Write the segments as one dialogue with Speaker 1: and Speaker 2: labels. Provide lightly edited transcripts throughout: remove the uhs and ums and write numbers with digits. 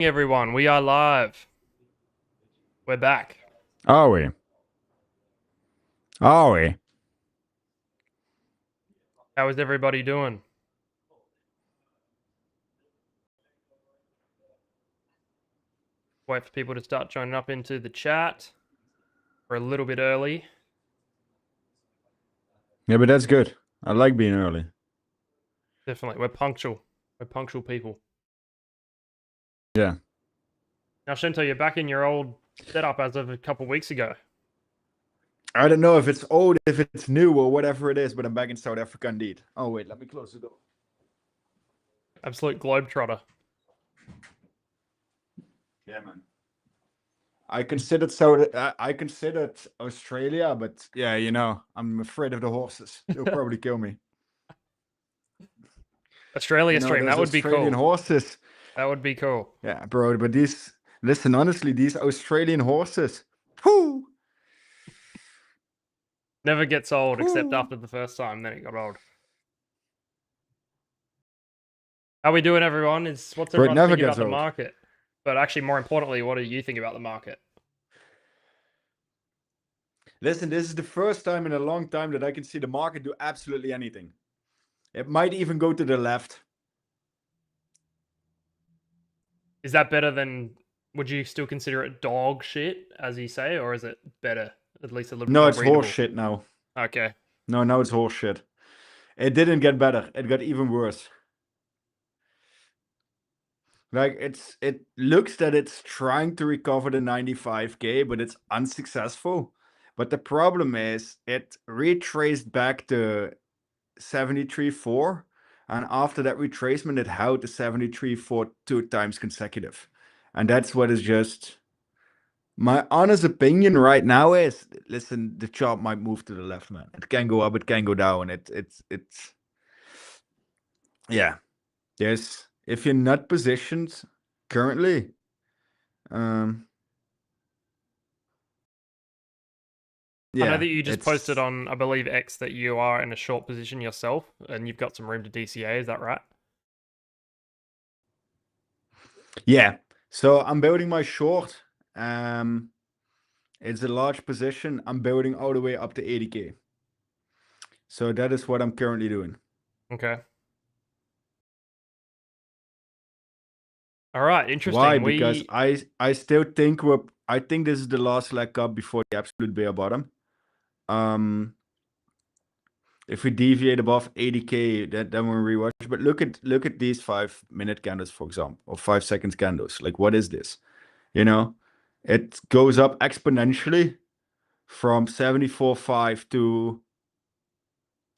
Speaker 1: Everyone, we are live. We're back.
Speaker 2: Are we? Are we?
Speaker 1: How is everybody doing? Wait for people to start joining up into the chat. We're a little bit early.
Speaker 2: Yeah, but that's good. I like being early.
Speaker 1: Definitely. We're punctual. We're punctual people.
Speaker 2: Yeah.
Speaker 1: Now, Chento, you're back in your old setup as of a couple weeks ago.
Speaker 2: I don't know if it's old, if it's new, or whatever it is, but I'm back in South Africa indeed. Oh, wait, let me close the door.
Speaker 1: Absolute globetrotter.
Speaker 2: Yeah, man. I considered Australia, but yeah, you know, I'm afraid of the horses. They'll probably kill me.
Speaker 1: Australia
Speaker 2: You know,
Speaker 1: stream, that would be
Speaker 2: Australian
Speaker 1: cool.
Speaker 2: horses.
Speaker 1: That would be cool.
Speaker 2: Yeah, bro, but listen, honestly, these Australian horses, whoo!
Speaker 1: Never gets old, except after the first time, then it got old. How we doing, everyone? What's everyone thinking about the market? But actually, more importantly, what do you think about the market?
Speaker 2: Listen, this is the first time in a long time that I can see the market do absolutely anything. It might even go to the left.
Speaker 1: Is that better than, would you still consider it dog shit, as you say, or is it better? At least a little bit more readable?
Speaker 2: No, it's horse shit now.
Speaker 1: Okay.
Speaker 2: No, now it's horse shit. It didn't get better. It got even worse. Like, it looks that it's trying to recover the 95K, but it's unsuccessful. But the problem is it retraced back to 73.4. And after that retracement, it held the 73.4 2 times consecutive. And that's what is just... My honest opinion right now is, listen, the chart might move to the left, man. It can go up, it can go down. It's yeah. There's, if you're not positioned currently,
Speaker 1: yeah. I know that you just posted on, I believe, X that you are in a short position yourself, and you've got some room to DCA. Is that right?
Speaker 2: Yeah. So I'm building my short. It's a large position. I'm building all the way up to 80K. So that is what I'm currently doing.
Speaker 1: Okay. All right, interesting.
Speaker 2: Why? Because I still think I think this is the last leg up before the absolute bear bottom. If we deviate above 80K, then we'll rewatch. But look at these 5-minute candles, for example, or 5 seconds candles. Like, what is this? You know, it goes up exponentially from 74.5 to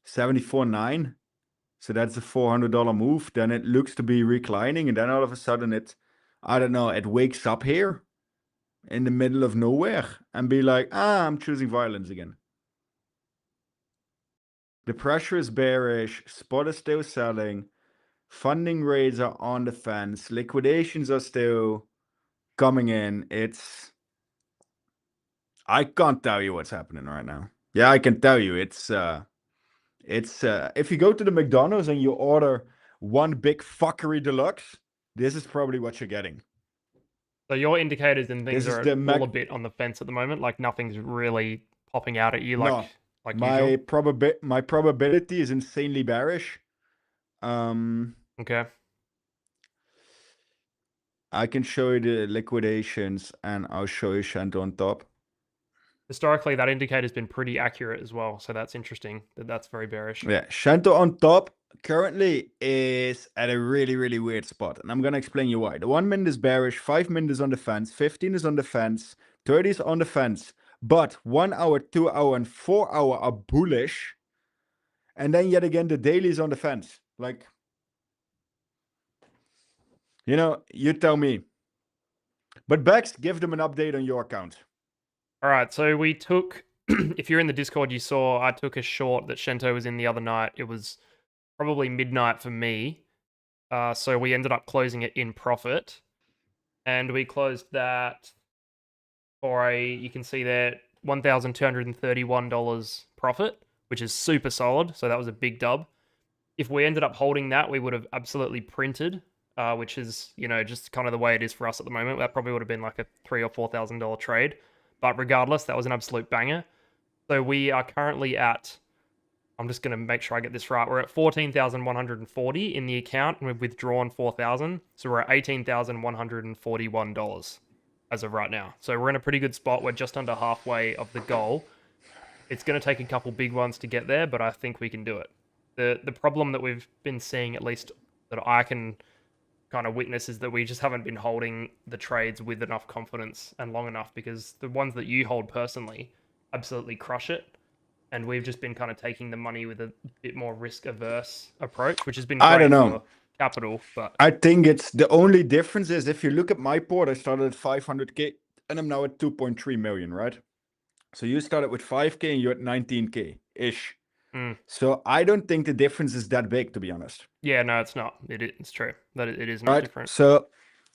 Speaker 2: 74.9. So that's a $400 move. Then it looks to be reclining, and then all of a sudden I don't know, it wakes up here in the middle of nowhere and be like, I'm choosing violence again. The pressure is bearish, spot is still selling, funding rates are on the fence, liquidations are still coming in. I can't tell you what's happening right now. Yeah, I can tell you. It's if you go to the McDonald's and you order one big fuckery deluxe, this is probably what you're getting.
Speaker 1: So your indicators and things are all a bit on the fence at the moment. Like nothing's really popping out at you like
Speaker 2: my
Speaker 1: usual.
Speaker 2: My probability is insanely bearish.
Speaker 1: Okay.
Speaker 2: I can show you the liquidations and I'll show you Chento on top.
Speaker 1: Historically, that indicator's been pretty accurate as well, so that's interesting. That's very bearish.
Speaker 2: Yeah, Chento on top currently is at a really, really weird spot, and I'm gonna explain you why. The 1 minute is bearish, 5 minutes is on the fence, 15 is on the fence, 30 is on the fence, but 1 hour, 2 hour, and 4 hour are bullish, and then yet again the daily is on the fence. Like, you know, you tell me. But Bex, give them an update on your account.
Speaker 1: All right, so we took, if you're in the Discord, you saw I took a short that Chento was in the other night. It was probably midnight for me. So we ended up closing it in profit. And we closed that for you can see there, $1,231 profit, which is super solid. So that was a big dub. If we ended up holding that, we would have absolutely printed which is, you know, just kind of the way it is for us at the moment. That probably would have been like a $3,000 or $4,000 trade. But regardless, that was an absolute banger. So we are currently at, I'm just going to make sure I get this right. We're at 14,140 in the account, and we've withdrawn 4,000. So we're at $18,141 as of right now. So we're in a pretty good spot. We're just under halfway of the goal. It's going to take a couple big ones to get there, but I think we can do it. The problem that we've been seeing, at least that I can kind of witness, is that we just haven't been holding the trades with enough confidence and long enough, because the ones that you hold personally absolutely crush it. And we've just been kind of taking the money with a bit more risk-averse approach, which has been
Speaker 2: I don't
Speaker 1: great
Speaker 2: know.
Speaker 1: for capital. But
Speaker 2: I think it's the only difference is if you look at my port, I started at 500k and I'm now at 2.3 million, right? So you started with 5k and you're at 19k ish. So I don't think the difference is that big, to be honest.
Speaker 1: yeah, no, it's not. It's true that it is not
Speaker 2: Right.
Speaker 1: different.
Speaker 2: So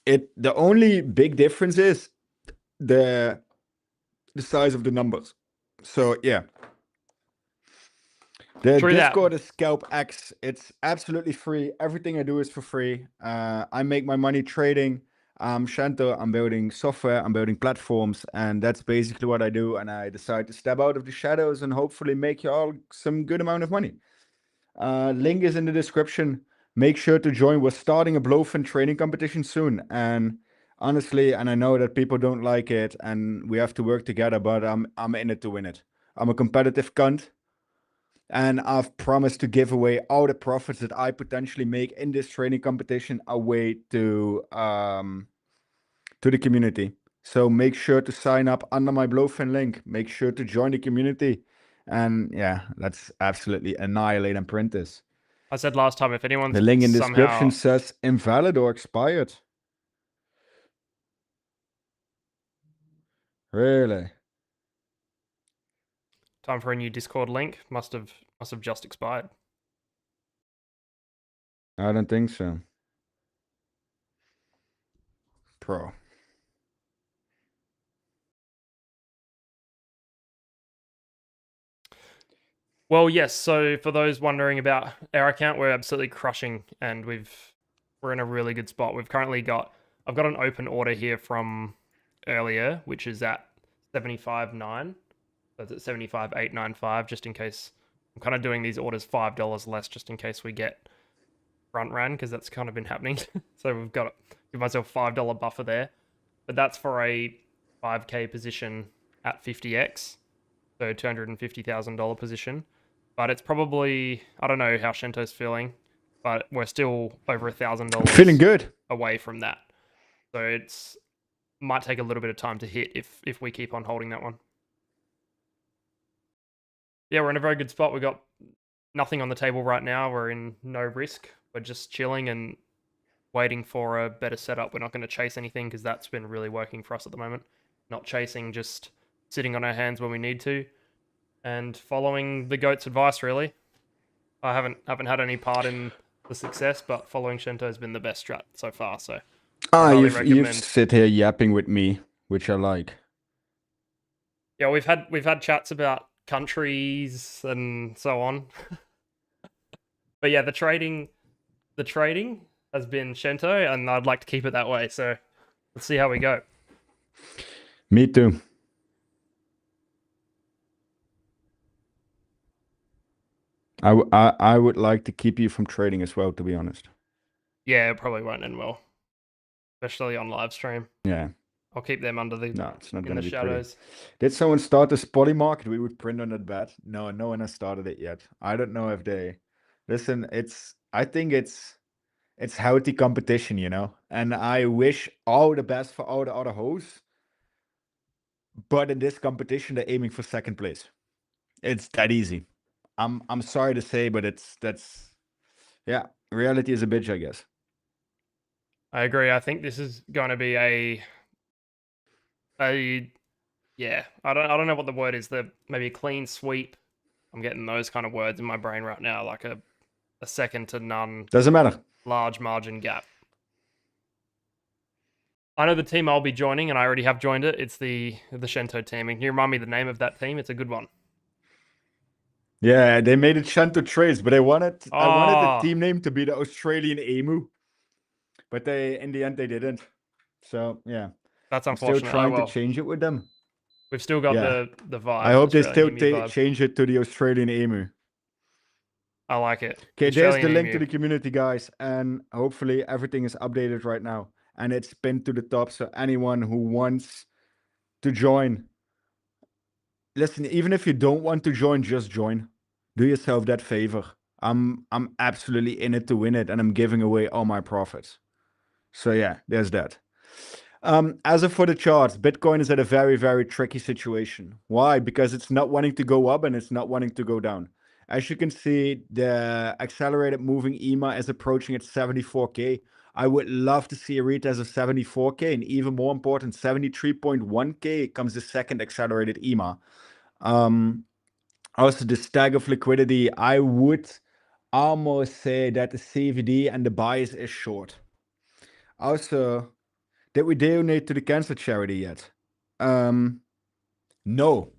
Speaker 2: the only big difference is the size of the numbers. So yeah. The
Speaker 1: True that.
Speaker 2: Discord is 𝗕𝗟𝗢𝗙. It's absolutely free. Everything I do is for free. I make my money trading. I'm Chento. I'm building software. I'm building platforms. And that's basically what I do. And I decide to step out of the shadows and hopefully make you all some good amount of money. Link is in the description. Make sure to join. We're starting a 𝗕𝗲𝗡 training competition soon. And honestly, and I know that people don't like it and we have to work together, but I'm in it to win it. I'm a competitive cunt. And I've promised to give away all the profits that I potentially make in this training competition away to the community. So make sure to sign up under my 𝗕𝗲𝗡 link. Make sure to join the community. And yeah, let's absolutely annihilate and print this.
Speaker 1: I said last time, if anyone's
Speaker 2: The link in the description
Speaker 1: somehow
Speaker 2: says invalid or expired. Really?
Speaker 1: time for a new Discord link, must have just expired.
Speaker 2: I don't think so. Pro.
Speaker 1: Well, yes. So for those wondering about our account, we're absolutely crushing, and we're in a really good spot. We've currently got, I've got an open order here from earlier, which is at 75.9. So it's at 75.895, just in case. I'm kind of doing these orders $5 less, just in case we get front ran, because that's kind of been happening. So we've got to give myself $5 buffer there, but that's for a 5k position at 50x, so $250,000 position. But it's probably, I don't know how Chento's feeling, but we're still over $1,000
Speaker 2: Feeling good
Speaker 1: away from that. So it's might take a little bit of time to hit if we keep on holding that one. Yeah, we're in a very good spot. We've got nothing on the table right now. We're in no risk. We're just chilling and waiting for a better setup. We're not going to chase anything, because that's been really working for us at the moment. Not chasing, just sitting on our hands when we need to, and following the 𝗕𝗟𝗢𝗙 advice, really. I haven't had any part in the success, but following Chento has been the best strat so far. So
Speaker 2: you've sit here yapping with me, which I like.
Speaker 1: Yeah, we've had chats about countries and so on. But yeah, the trading has been Chento, and I'd like to keep it that way. So let's see how we go.
Speaker 2: Me too. I would like to keep you from trading as well, to be honest.
Speaker 1: Yeah, it probably won't end well, especially on live stream.
Speaker 2: Yeah.
Speaker 1: I'll keep them under the
Speaker 2: it's not
Speaker 1: in the shadows.
Speaker 2: Pretty. Did someone start the spotty market? We would print on that bet. No, no one has started it yet. I don't know if they listen. I think it's healthy competition, you know. And I wish all the best for all the other hosts. But in this competition, they're aiming for second place. It's that easy. I'm sorry to say, but that's yeah. Reality is a bitch, I guess.
Speaker 1: I agree. I think this is going to be a yeah. I don't know what the word is. Maybe a clean sweep. I'm getting those kind of words in my brain right now, like a second to none.
Speaker 2: Doesn't matter.
Speaker 1: Large margin gap. I know the team I'll be joining, and I already have joined it. It's the Chento team. And can you remind me the name of that team? It's a good one.
Speaker 2: Yeah, they made it Chento Trace, but I wanted the team name to be the Australian emu. but they in the end they didn't. So yeah,
Speaker 1: That's
Speaker 2: I'm still
Speaker 1: unfortunate.
Speaker 2: trying
Speaker 1: well,
Speaker 2: to change it with them.
Speaker 1: we've still got
Speaker 2: Yeah.
Speaker 1: the vibe.
Speaker 2: I hope they
Speaker 1: Australian
Speaker 2: still
Speaker 1: emu vibe.
Speaker 2: change it to the Australian emu.
Speaker 1: I like it.
Speaker 2: Okay, there's the
Speaker 1: Australian
Speaker 2: link to
Speaker 1: emu.
Speaker 2: the community, guys, and hopefully everything is updated right now, and it's pinned to the top, so anyone who wants to join, listen, even if you don't want to join, just join. Do yourself that favor. I'm absolutely in it to win it, and I'm giving away all my profits. So yeah, there's that. As for the charts, Bitcoin is at a very, very tricky situation. Why? Because it's not wanting to go up and it's not wanting to go down. As you can see, the accelerated moving EMA is approaching at 74K. I would love to see a retest of 74K, and even more important, 73.1K comes the second accelerated EMA. Also, the stack of liquidity, I would almost say that the CVD and the bias is short. Also, did we donate to the cancer charity yet? No.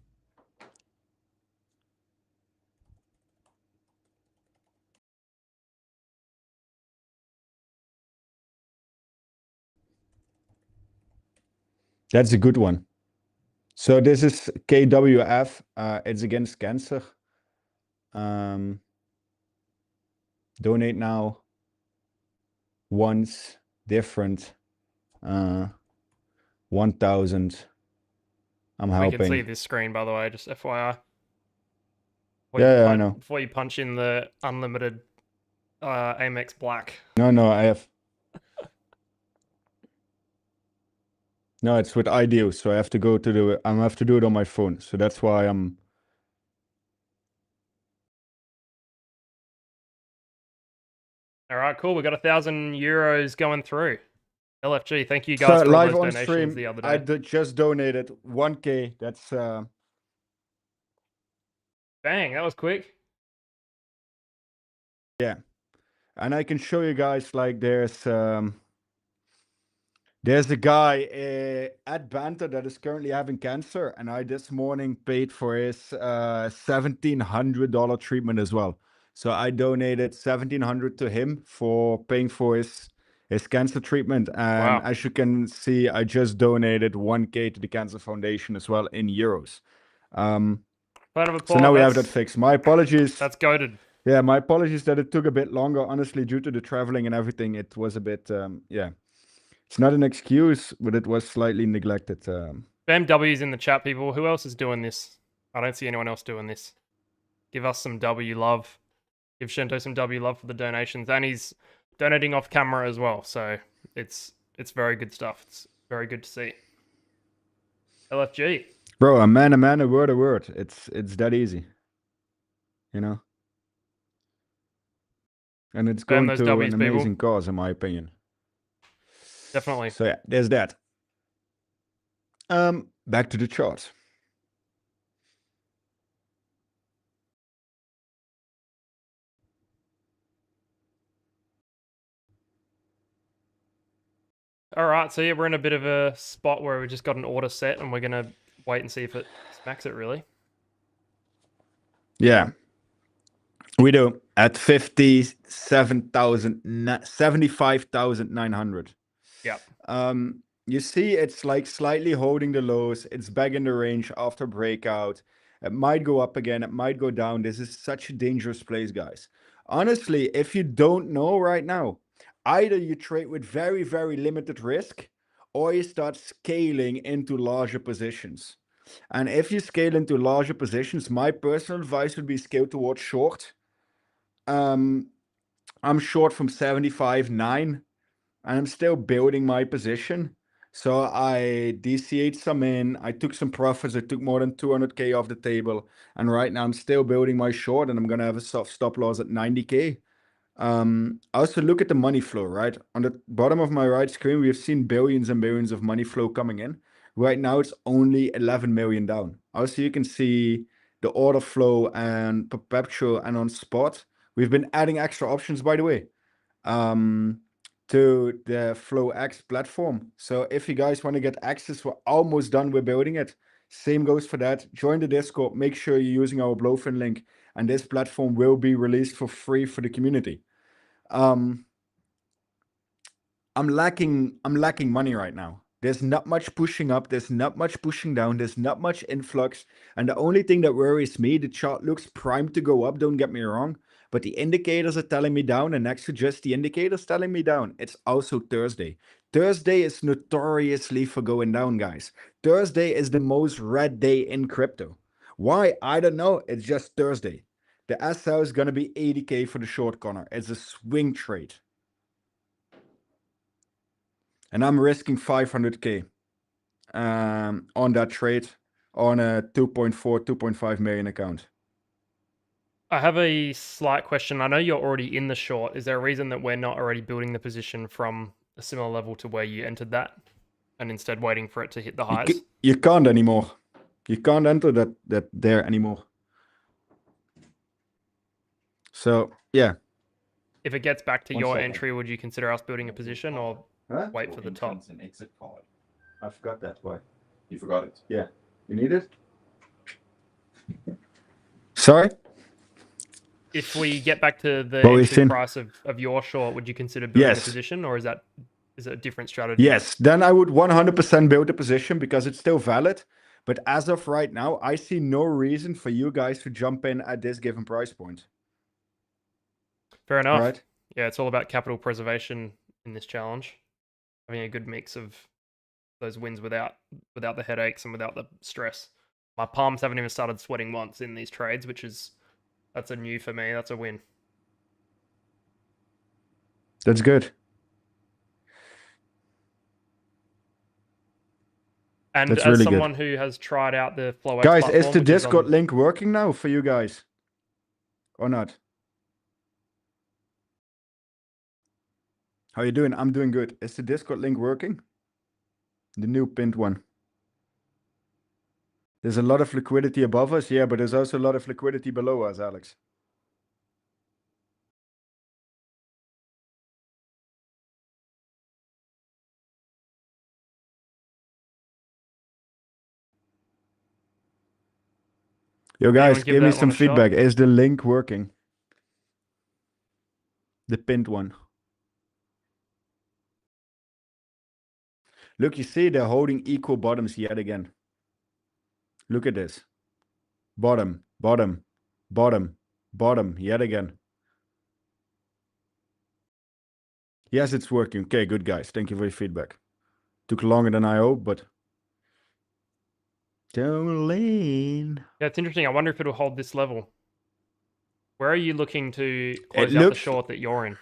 Speaker 2: That's a good one. So this is KWF. It's against cancer. Donate now. Once. Different. 1,000. I'm helping.
Speaker 1: We can see this screen, by the way, just FYI.
Speaker 2: I know.
Speaker 1: Before you punch in the unlimited Amex Black.
Speaker 2: No, I have. No, it's with IDEO, so I have to go to the. I have to do it on my phone, so that's why I'm.
Speaker 1: All right, cool. We got €1,000 going through. LFG, thank you guys
Speaker 2: So
Speaker 1: for all
Speaker 2: live
Speaker 1: those
Speaker 2: on
Speaker 1: donations
Speaker 2: stream,
Speaker 1: the other day.
Speaker 2: I just donated 1K. That's
Speaker 1: Bang, that was quick.
Speaker 2: Yeah, and I can show you guys, like, there's a guy at Banter that is currently having cancer, and I this morning paid for his $1,700 treatment as well. So I donated $1,700 to him for paying for his cancer treatment, and
Speaker 1: Wow.
Speaker 2: as you can see, I just donated 1K to the Cancer Foundation as well in euros.
Speaker 1: Round of applause.
Speaker 2: So now we have that fixed. My apologies.
Speaker 1: That's goated.
Speaker 2: Yeah, my apologies that it took a bit longer. Honestly, due to the traveling and everything, it was a bit, yeah. It's not an excuse, but it was slightly neglected.
Speaker 1: BMW's in the chat, people. Who else is doing this? I don't see anyone else doing this. Give us some W love. Give Chento some W love for the donations. And he's donating off camera as well. So it's very good stuff. It's very good to see. LFG.
Speaker 2: Bro, a man, a word, a word. It's that easy. You know? And it's going to
Speaker 1: W's,
Speaker 2: an amazing cause, in my opinion.
Speaker 1: Definitely.
Speaker 2: So yeah, there's that. Back to the chart.
Speaker 1: All right, so yeah, we're in a bit of a spot where we just got an order set, and we're gonna wait and see if it smacks it. Really?
Speaker 2: Yeah, we do at 75,900.
Speaker 1: Yeah.
Speaker 2: You see, it's like slightly holding the lows. It's back in the range after breakout. It might go up again. It might go down. This is such a dangerous place, guys. Honestly, if you don't know right now, either you trade with very, very limited risk, or you start scaling into larger positions. And if you scale into larger positions, my personal advice would be scale towards short. I'm short from 75.9, and I'm still building my position. So I DC'd some in, I took some profits, I took more than 200K off the table, and right now I'm still building my short, and I'm gonna have a soft stop loss at 90K. Also look at the money flow, right? On the bottom of my right screen, we've seen billions and billions of money flow coming in. Right now, it's only 11 million down. Also, you can see the order flow and perpetual and on spot. We've been adding extra options, by the way, to the FlowX platform. So if you guys want to get access, we're almost done with building it. Same goes for that. Join the Discord. Make sure you're using our Blowfin link, and this platform will be released for free for the community. I'm lacking money right now. There's not much pushing up, there's not much pushing down, there's not much influx. And the only thing that worries me, the chart looks primed to go up, don't get me wrong. But the indicators are telling me down, and next to just the indicators telling me down, it's also Thursday. Thursday is notoriously for going down, guys. Thursday is the most red day in crypto. Why? I don't know. It's just Thursday. The SL is going to be 80K for the short corner. It's a swing trade. And I'm risking 500K on that trade on a 2.4, 2.5 million account.
Speaker 1: I have a slight question. I know you're already in the short. Is there a reason that we're not already building the position from a similar level to where you entered that and instead waiting for it to hit the highs?
Speaker 2: You can't anymore. You can't enter that there anymore. So, yeah.
Speaker 1: If it gets back to your entry, would you consider us building a position or wait for the top?
Speaker 3: An exit card.
Speaker 2: I forgot that. Why?
Speaker 3: You forgot it.
Speaker 2: Yeah. You need it? Sorry?
Speaker 1: If we get back to the entry price of your short, would you consider building a position, or is it a different strategy?
Speaker 2: Yes, then I would 100% build a position because it's still valid. But as of right now, I see no reason for you guys to jump in at this given price point.
Speaker 1: Fair enough.
Speaker 2: Right?
Speaker 1: Yeah, it's all about capital preservation in this challenge. Having a good mix of those wins without the headaches and without the stress. My palms haven't even started sweating once in these trades, that's a new for me. That's a win.
Speaker 2: That's good.
Speaker 1: And that's as really someone who has tried out the FlowX
Speaker 2: guys,
Speaker 1: platform,
Speaker 2: is the Discord link working now for you guys? Or not? How you doing? I'm doing good. Is the Discord link working? The new pinned one. There's a lot of liquidity above us, yeah, but there's also a lot of liquidity below us, Alex. Yo, guys, give me some feedback. Is the link working? The pinned one. Look, you see they're holding equal bottoms yet again. Look at this. Bottom, bottom, bottom, bottom, yet again. Yes, it's working. Okay, good, guys. Thank you for your feedback. Took longer than I hoped, but... Jolene.
Speaker 1: Yeah, it's interesting. I wonder if it'll hold this level. Where are you looking to close out the short that you're in?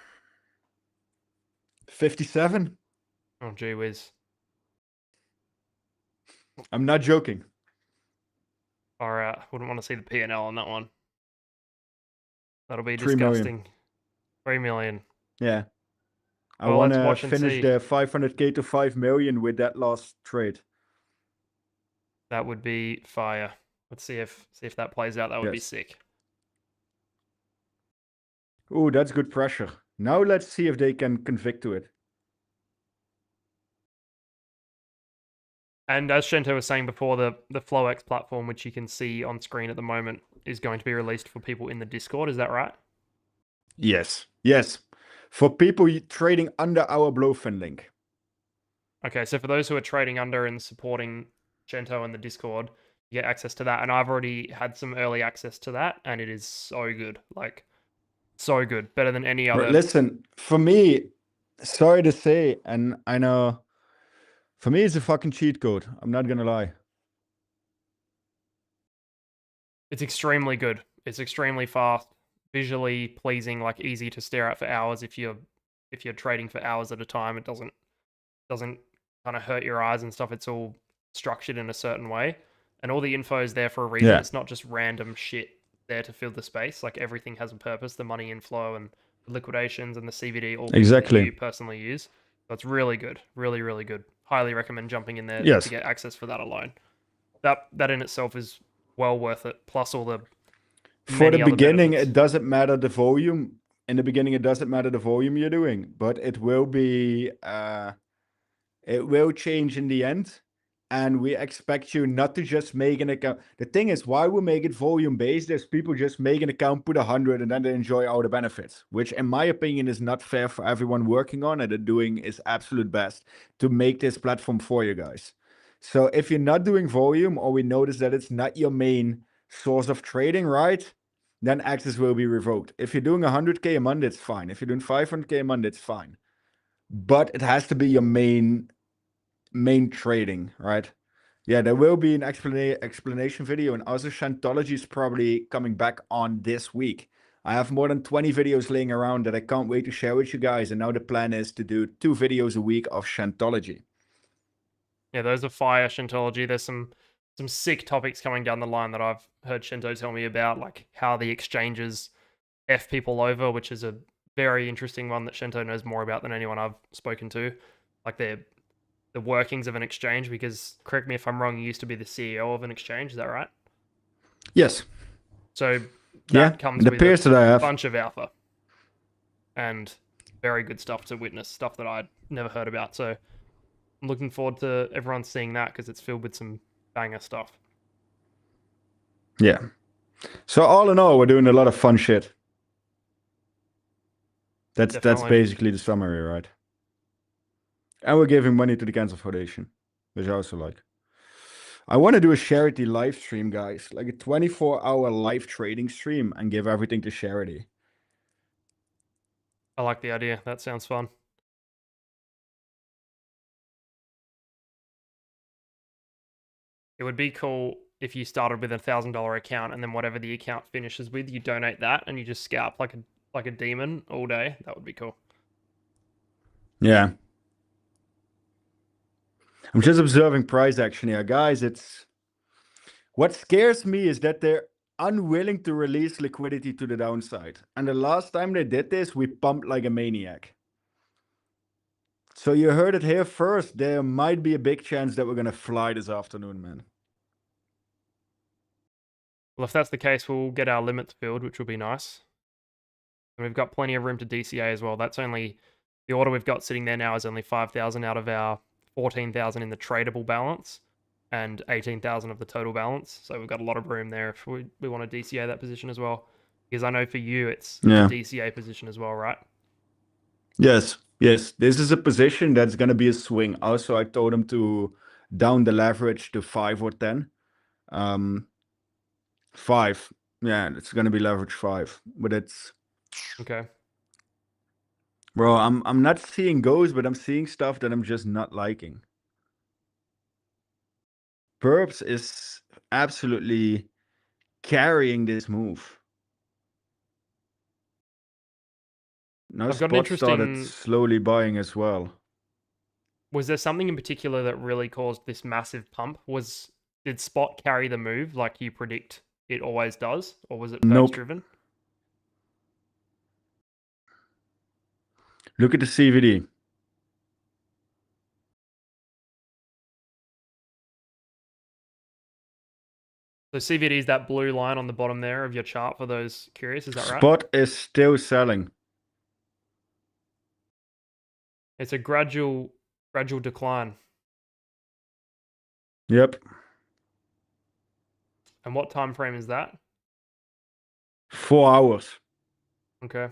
Speaker 2: 57.
Speaker 1: Oh, gee whiz.
Speaker 2: I'm not joking.
Speaker 1: All right. Wouldn't want to see the P&L on that one. That'll be disgusting. 3 million.
Speaker 2: Yeah. I want to finish the 500K to 5 million with that last trade.
Speaker 1: That would be fire. Let's see if that plays out. That would be sick.
Speaker 2: Oh, that's good pressure. Now let's see if they can convict to it.
Speaker 1: And as Chento was saying before, the FlowX platform, which you can see on screen at the moment, is going to be released for people in the Discord. Is that right?
Speaker 2: Yes. Yes. For people trading under our Blowfin link.
Speaker 1: Okay, so for those who are trading under and supporting Chento in the Discord, you get access to that. And I've already had some early access to that, and it is so good. Like, so good. Better than any other.
Speaker 2: Listen, for me, sorry to say, and I know, for me, it's a fucking cheat code. I'm not going to lie.
Speaker 1: It's extremely good. It's extremely fast, visually pleasing, like easy to stare at for hours. If you're trading for hours at a time, it doesn't kind of hurt your eyes and stuff. It's all structured in a certain way, and all the info is there for a reason. It's not just random shit there to fill the space. Like, everything has a purpose. The money inflow and the liquidations and the CVD, all things that you personally use. So it's really good, really, really good. Highly recommend jumping in there to get access for that alone. That in itself is well worth it. Plus all the
Speaker 2: for the beginning, it doesn't matter the volume. In the beginning, it doesn't matter the volume you're doing, but it will be it will change in the end. and we expect you not to just make an account. The thing is, why we make it volume based is people just make an account, put 100, and then they enjoy all the benefits, which in my opinion is not fair for everyone working on it and doing its absolute best to make this platform for you guys. So if you're not doing volume, or we notice that it's not your main source of trading, right, then access will be revoked. If you're doing 100K a month, it's fine. If you're doing 500K a month, it's fine. But it has to be your main trading, right? Yeah, there will be an explanation video, and also Chentology is probably coming back on this week. I have more than 20 videos laying around that I can't wait to share with you guys, and now the plan is to do 2 videos a week of Chentology.
Speaker 1: Yeah, those are fire Chentology. There's some sick topics coming down the line that I've heard Chento tell me about, like how the exchanges F people over, which is a very interesting one that Chento knows more about than anyone I've spoken to. Like the workings of an exchange, because correct me if I'm wrong, you used to be the CEO of an exchange, is that right?
Speaker 2: Yes.
Speaker 1: So that comes
Speaker 2: the
Speaker 1: with
Speaker 2: peers that I have.
Speaker 1: bunch of alpha and very good stuff to witness, stuff that I'd never heard about. So I'm looking forward to everyone seeing that, because it's filled with some banger stuff.
Speaker 2: Yeah. So all in all, we're doing a lot of fun shit. That's basically the summary, right? And we're giving money to the Cancer Foundation, which I also like. I want to do a charity live stream, guys, like a 24-hour live trading stream, and give everything to charity.
Speaker 1: I like the idea. That sounds fun. It would be cool if you started with $1,000 account, and then whatever the account finishes with, you donate that, and you just scalp like a demon all day. That would be cool.
Speaker 2: Yeah. I'm just observing price action here, guys. What scares me is that they're unwilling to release liquidity to the downside. And the last time they did this, we pumped like a maniac. So you heard it here first. There might be a big chance that we're going to fly this afternoon, man.
Speaker 1: Well, if that's the case, we'll get our limits filled, which will be nice. And we've got plenty of room to DCA as well. That's only, the order we've got sitting there now is only 5,000 out of our 14,000 in the tradable balance and 18,000 of the total balance. So we've got a lot of room there if we want to DCA that position as well. Because I know for you, it's a DCA position as well, right?
Speaker 2: Yes. Yes. This is a position that's going to be a swing. Also, I told him to down the leverage to 5 or 10. 5. Yeah, it's going to be leverage 5. But it's...
Speaker 1: Okay.
Speaker 2: Bro, I'm not seeing goes, but I'm seeing stuff that I'm just not liking. 𝗕𝗏𝗄 is absolutely carrying this move. Now
Speaker 1: I've got an
Speaker 2: Spot started slowly buying as well.
Speaker 1: Was there something in particular that really caused this massive pump? Did Spot carry the move like you predict it always does, or was it perps driven?
Speaker 2: Look at the CVD.
Speaker 1: So CVD is that blue line on the bottom there of your chart, for those curious, is that right?
Speaker 2: Spot is still selling.
Speaker 1: It's a gradual decline.
Speaker 2: Yep.
Speaker 1: And what time frame is that?
Speaker 2: 4 hours.
Speaker 1: Okay.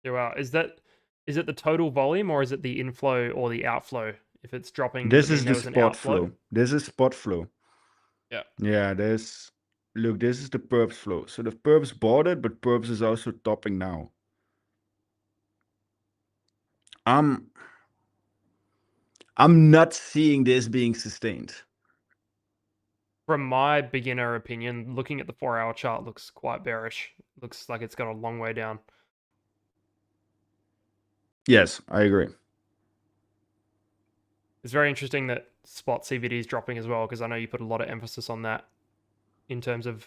Speaker 1: Yeah, wow. Is it the total volume, or is it the inflow or the outflow? If it's dropping,
Speaker 2: this is the spot flow. This is spot flow.
Speaker 1: Yeah.
Speaker 2: Yeah, look, this is the 𝗕𝗏𝗄 flow. So the 𝗕𝗏𝗄 bought it, but 𝗕𝗏𝗄 is also topping now. I'm not seeing this being sustained.
Speaker 1: From my beginner opinion, looking at the 4-hour chart looks quite bearish. Looks like it's got a long way down.
Speaker 2: Yes, I agree.
Speaker 1: It's very interesting that Spot CVD is dropping as well, because I know you put a lot of emphasis on that in terms of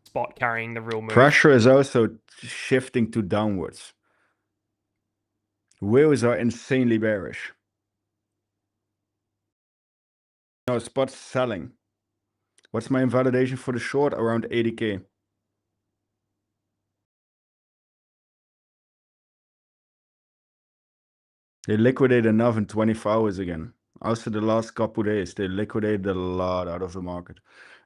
Speaker 1: Spot carrying the real move.
Speaker 2: Pressure is also shifting to downwards. Whales are insanely bearish. No, Spot's selling. What's my invalidation for the short? Around 80K. They liquidate enough in 24 hours again. Also, the last couple days, they liquidated a lot out of the market.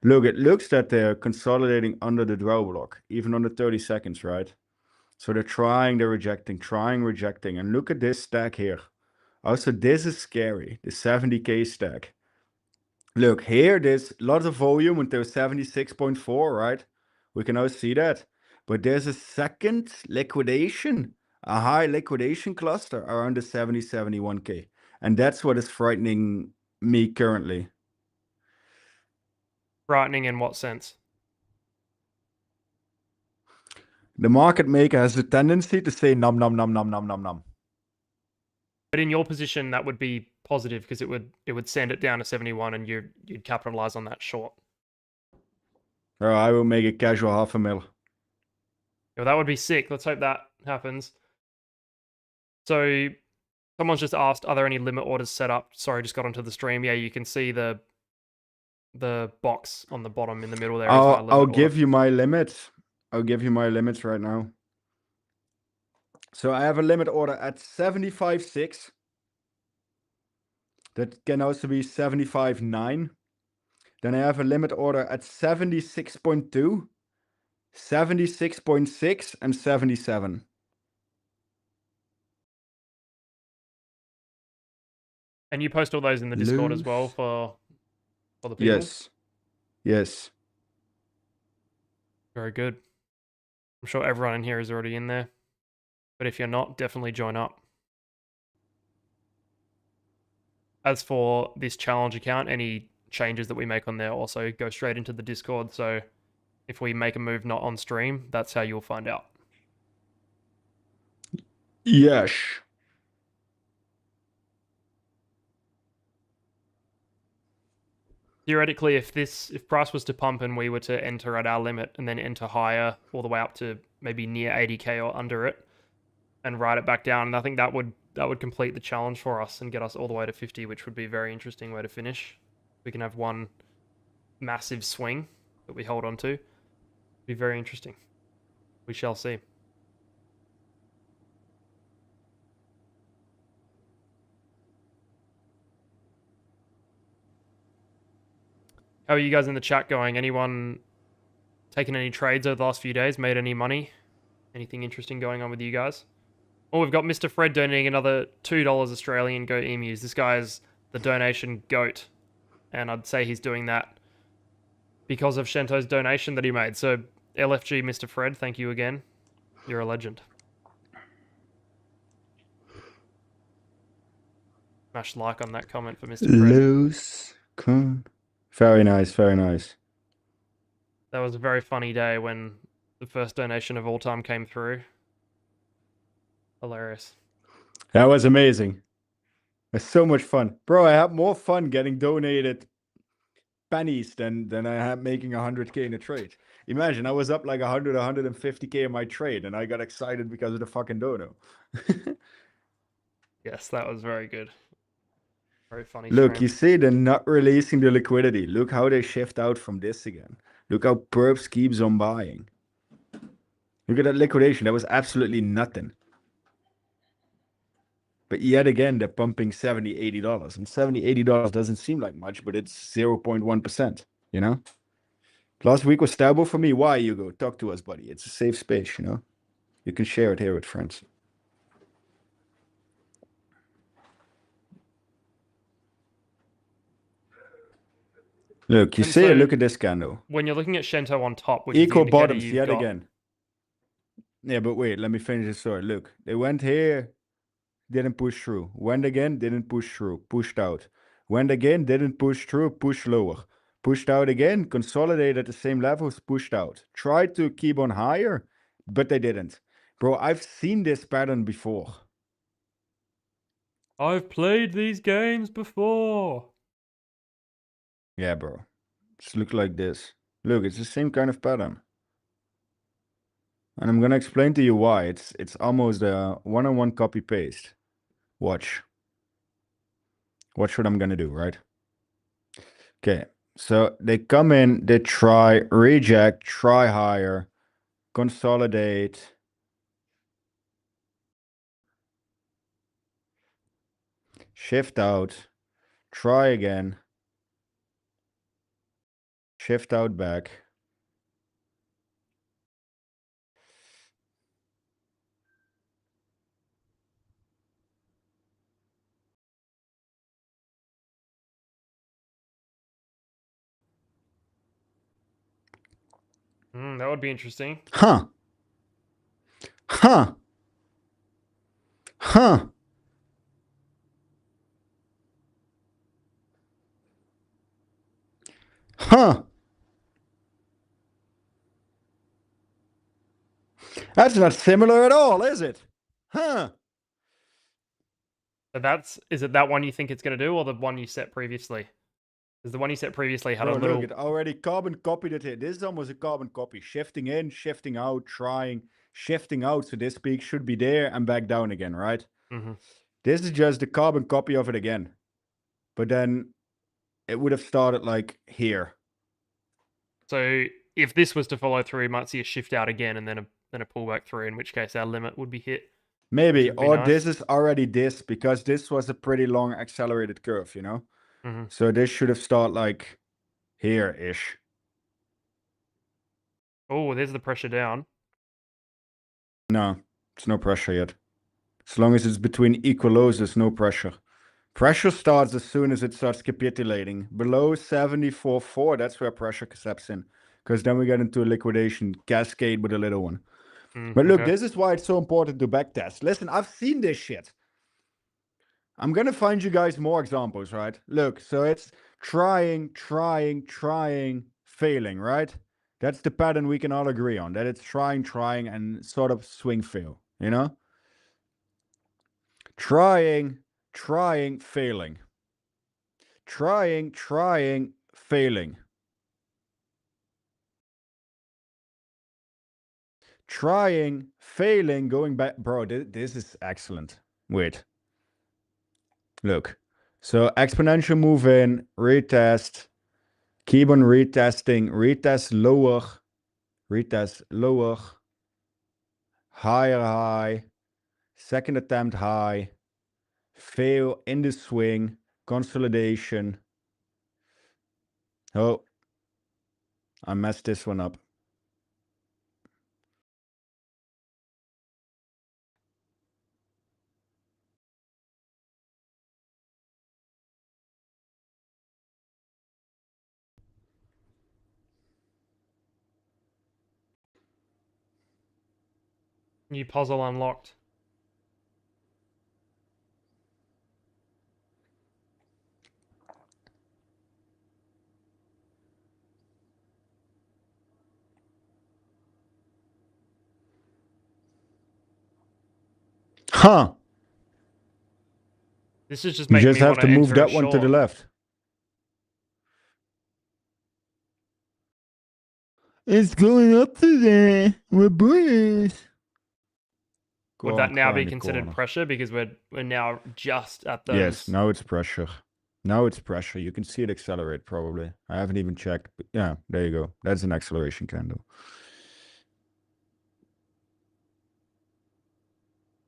Speaker 2: Look, it looks that they're consolidating under the dwell block, even on the 30 seconds, right? So they're rejecting, rejecting. And look at this stack here. Also, this is scary, the 70K stack. Look, here, there's lots of volume until 76.4, right? We can now see that. But there's a second liquidation, a high liquidation cluster around the 71K. And that's what is frightening me currently.
Speaker 1: Frightening in what sense?
Speaker 2: The market maker has a tendency to say num num num num num num num.
Speaker 1: But in your position, that would be positive because it would send it down to 71 and you'd capitalize on that short.
Speaker 2: I will make a casual 𝗕𝗏.
Speaker 1: Well, that would be sick. Let's hope that happens. So someone's just asked, are there any limit orders set up? Sorry, just got onto the stream. Yeah, you can see the box on the bottom in the middle there.
Speaker 2: I'll give you my limits. I'll give you my limits right now. So I have a limit order at 75.6. That can also be 75.9. Then I have a limit order at 76.2, 76.6, and 77.
Speaker 1: And you post all those in the Discord as well for the people?
Speaker 2: Yes. Yes.
Speaker 1: Very good. I'm sure everyone in here is already in there. But if you're not, definitely join up. As for this challenge account, any changes that we make on there also go straight into the Discord. So if we make a move not on stream, that's how you'll find out.
Speaker 2: Yes.
Speaker 1: Theoretically, if price was to pump and we were to enter at our limit and then enter higher all the way up to maybe near 80K or under it and ride it back down, and I think that would complete the challenge for us and get us all the way to 50, which would be a very interesting way to finish. We can have one massive swing that we hold on to. Be very interesting. We shall see. How are you guys in the chat going? Anyone taking any trades over the last few days? Made any money? Anything interesting going on with you guys? Oh, we've got Mr. Fred donating another $2 Australian Go emus. This guy's the donation goat. And I'd say he's doing that because of Chento's donation that he made. So LFG, Mr. Fred, thank you again. You're a legend. Smash like on that comment for Mr. Fred.
Speaker 2: Loose. Very nice, very nice.
Speaker 1: That was a very funny day when the first donation of all time came through. Hilarious.
Speaker 2: That was amazing. It's so much fun. Bro, I had more fun getting donated pennies than I had making 100K in a trade. Imagine, I was up like 100, 150K in my trade, and I got excited because of the fucking dono.
Speaker 1: Yes, that was very good. Very funny.
Speaker 2: Look,
Speaker 1: stream.
Speaker 2: you see, they're not releasing the liquidity. Look how they shift out from this again. Look how perps keeps on buying. Look at that liquidation. That was absolutely nothing. But yet again, they're pumping $70, $80. And $70, $80 doesn't seem like much, but it's 0.1%, you know? Last week was terrible for me. Why, Hugo? Talk to us, buddy. It's a safe space, you know? You can share it here with friends. Look, you see, look at this candle.
Speaker 1: When you're looking at Chento on top, which
Speaker 2: equal
Speaker 1: is
Speaker 2: bottoms yet again. Yeah, but wait, let me finish the story. Look, they went here, didn't push through. Went again, didn't push through. Pushed out. Went again, didn't push through. Pushed lower. Pushed out again, consolidated at the same levels, pushed out. Tried to keep on higher, but they didn't. Bro, I've seen this pattern before.
Speaker 1: I've played these games before.
Speaker 2: Yeah, bro. Just look like this. Look, it's the same kind of pattern. And I'm gonna explain to you why. It's almost a one-on-one copy-paste. Watch. Watch what I'm gonna do, right? Okay, so they come in, they try, reject, try higher, consolidate. Shift out, try again, shift out back.
Speaker 1: That would be interesting.
Speaker 2: Huh. Huh. Huh. Huh. That's not similar at all, is it? Huh.
Speaker 1: So is it that one you think it's going to do, or the one you set previously? Because the one you set previously had
Speaker 2: Bro,
Speaker 1: a little...
Speaker 2: look, it already carbon copied it here. This is almost a carbon copy. Shifting in, shifting out, trying, shifting out. So this peak should be there and back down again, right?
Speaker 1: Mm-hmm.
Speaker 2: This is just the carbon copy of it again. But then it would have started like here.
Speaker 1: So if this was to follow through, you might see a shift out again and then a pullback through, in which case our limit would be hit.
Speaker 2: Maybe,
Speaker 1: would be
Speaker 2: or
Speaker 1: nice.
Speaker 2: this is already this, because this was a pretty long accelerated curve, you know?
Speaker 1: Mm-hmm.
Speaker 2: So this should have started like here-ish.
Speaker 1: Oh, there's the pressure down.
Speaker 2: No, it's no pressure yet. As long as it's between equal lows, there's no pressure. Pressure starts as soon as it starts capitulating. Below 74.4, that's where pressure steps in. Because then we get into a liquidation cascade with a little one. But look,
Speaker 1: okay.
Speaker 2: this is why it's so important to backtest. Listen, I've seen this shit. I'm going to find you guys more examples, right? Look, so it's trying, failing, right? That's the pattern we can all agree on. That it's trying, and sort of swing fail, you know? Trying, failing. Trying, failing. Trying, failing, going back. Bro, this is excellent. Wait. Look. So exponential move in, retest, keep on retesting, retest lower, higher high, second attempt high, fail in the swing, consolidation. Oh, I messed this one up.
Speaker 1: New puzzle unlocked.
Speaker 2: Huh.
Speaker 1: This is just
Speaker 2: You
Speaker 1: making
Speaker 2: just
Speaker 1: me
Speaker 2: have
Speaker 1: want
Speaker 2: to move
Speaker 1: enter a
Speaker 2: that one to the
Speaker 1: short.
Speaker 2: left. It's going up to there. We're bullies.
Speaker 1: Would that now be considered pressure because we're now just at those?
Speaker 2: Yes, now it's pressure. Now it's pressure. You can see it accelerate probably. I haven't even checked. But yeah, there you go. That's an acceleration candle.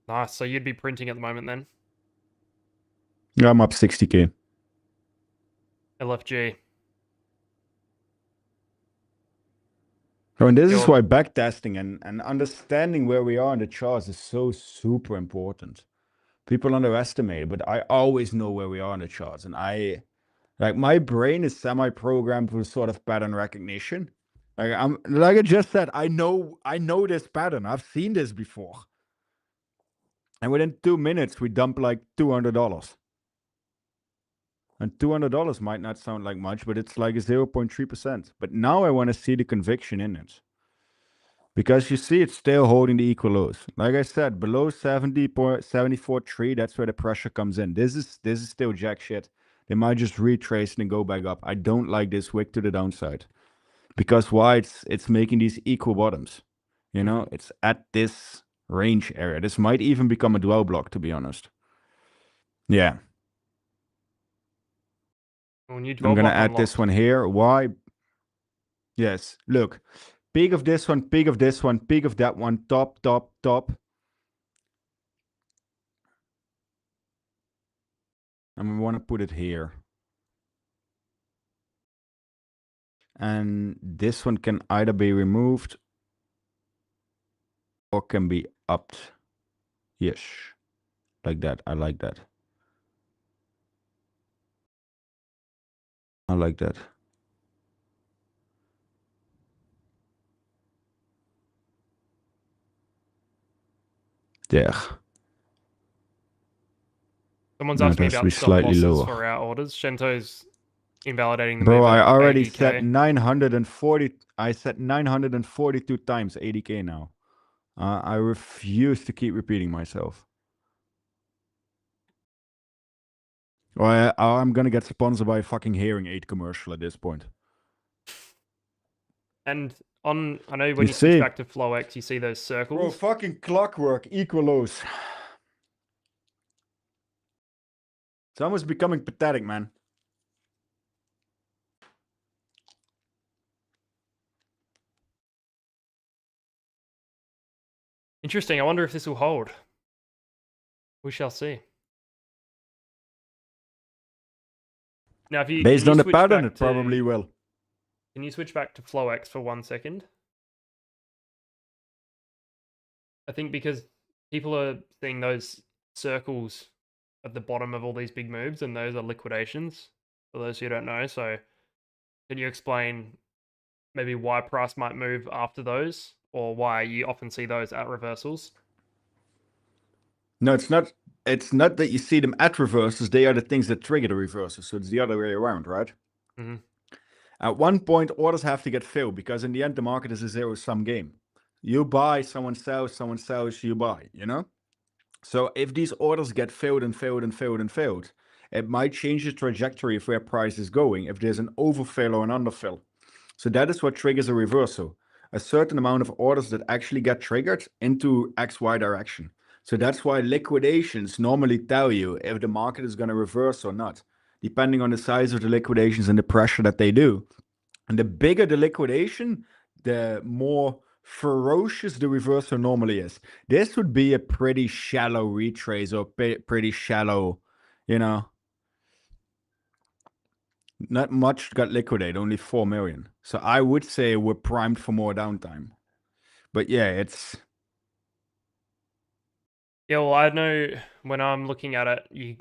Speaker 1: Nice. So you'd be printing at the moment then?
Speaker 2: Yeah, I'm up 60K.
Speaker 1: LFG.
Speaker 2: So, and this is why backtesting and understanding where we are in the charts is so super important. People underestimate it, but I always know where we are in the charts. And my brain is semi-programmed with sort of pattern recognition. Like I just said, I know this pattern. I've seen this before. And within 2 minutes, we dump like $200. And $200 might not sound like much, but it's like 0.3%. But now I want to see the conviction in it. Because you see it's still holding the equal lows. Like I said, below 74.3, that's where the pressure comes in. This is still jack shit. They might just retrace and go back up. I don't like this wick to the downside. Because why? It's making these equal bottoms. You know, it's at this range area. This might even become a dwell block, to be honest. Yeah.
Speaker 1: I'm
Speaker 2: going to add this one here. Why? Yes. Look. Peak of this one, peak of this one, peak of that one, top. And we want to put it here. And this one can either be removed or can be upped. Yes. Like that. I like that. I like that. There.
Speaker 1: Someone's
Speaker 2: No, it
Speaker 1: asked me
Speaker 2: has to
Speaker 1: about
Speaker 2: be
Speaker 1: stop
Speaker 2: slightly
Speaker 1: losses
Speaker 2: lower.
Speaker 1: for our orders. Shento's invalidating the
Speaker 2: Bro,
Speaker 1: move
Speaker 2: I
Speaker 1: at
Speaker 2: already
Speaker 1: 80K.
Speaker 2: set 940. I set 942 times 80K now. I refuse to keep repeating myself. Or I'm gonna get sponsored by a fucking hearing aid commercial at this point.
Speaker 1: And on, I know when you switch back to 𝗕𝗏𝗡, you see those circles.
Speaker 2: Bro, fucking clockwork, 𝗕𝗏𝗏𝗏𝗏. It's almost becoming pathetic, man.
Speaker 1: Interesting. I wonder if this will hold. We shall see. Now, if you
Speaker 2: based on the
Speaker 1: switch
Speaker 2: pattern,
Speaker 1: back
Speaker 2: it probably will.
Speaker 1: Can you switch back to 𝗕𝗏𝗡 for 1 second? I think because people are seeing those circles at the bottom of all these big moves, and those are liquidations, for those who don't know. So can you explain maybe why price might move after those, or why you often see those at reversals?
Speaker 2: No, it's not. It's not that you see them at reversals. They are the things that trigger the reversals. So it's the other way around, right?
Speaker 1: Mm-hmm.
Speaker 2: At one point, orders have to get filled because in the end, the market is a zero-sum game. You buy, someone sells, you buy, you know? So if these orders get filled and filled and filled and filled, it might change the trajectory of where price is going if there's an overfill or an underfill. So that is what triggers a reversal. A certain amount of orders that actually get triggered into XY direction. So that's why liquidations normally tell you if the market is going to reverse or not, depending on the size of the liquidations and the pressure that they do. And the bigger the liquidation, the more ferocious the reversal normally is. This would be a pretty shallow retrace or pretty shallow, you know. Not much got liquidated, only 4 million. So I would say we're primed for more downtime. But yeah, it's...
Speaker 1: Yeah, well, I know when I'm looking at it, you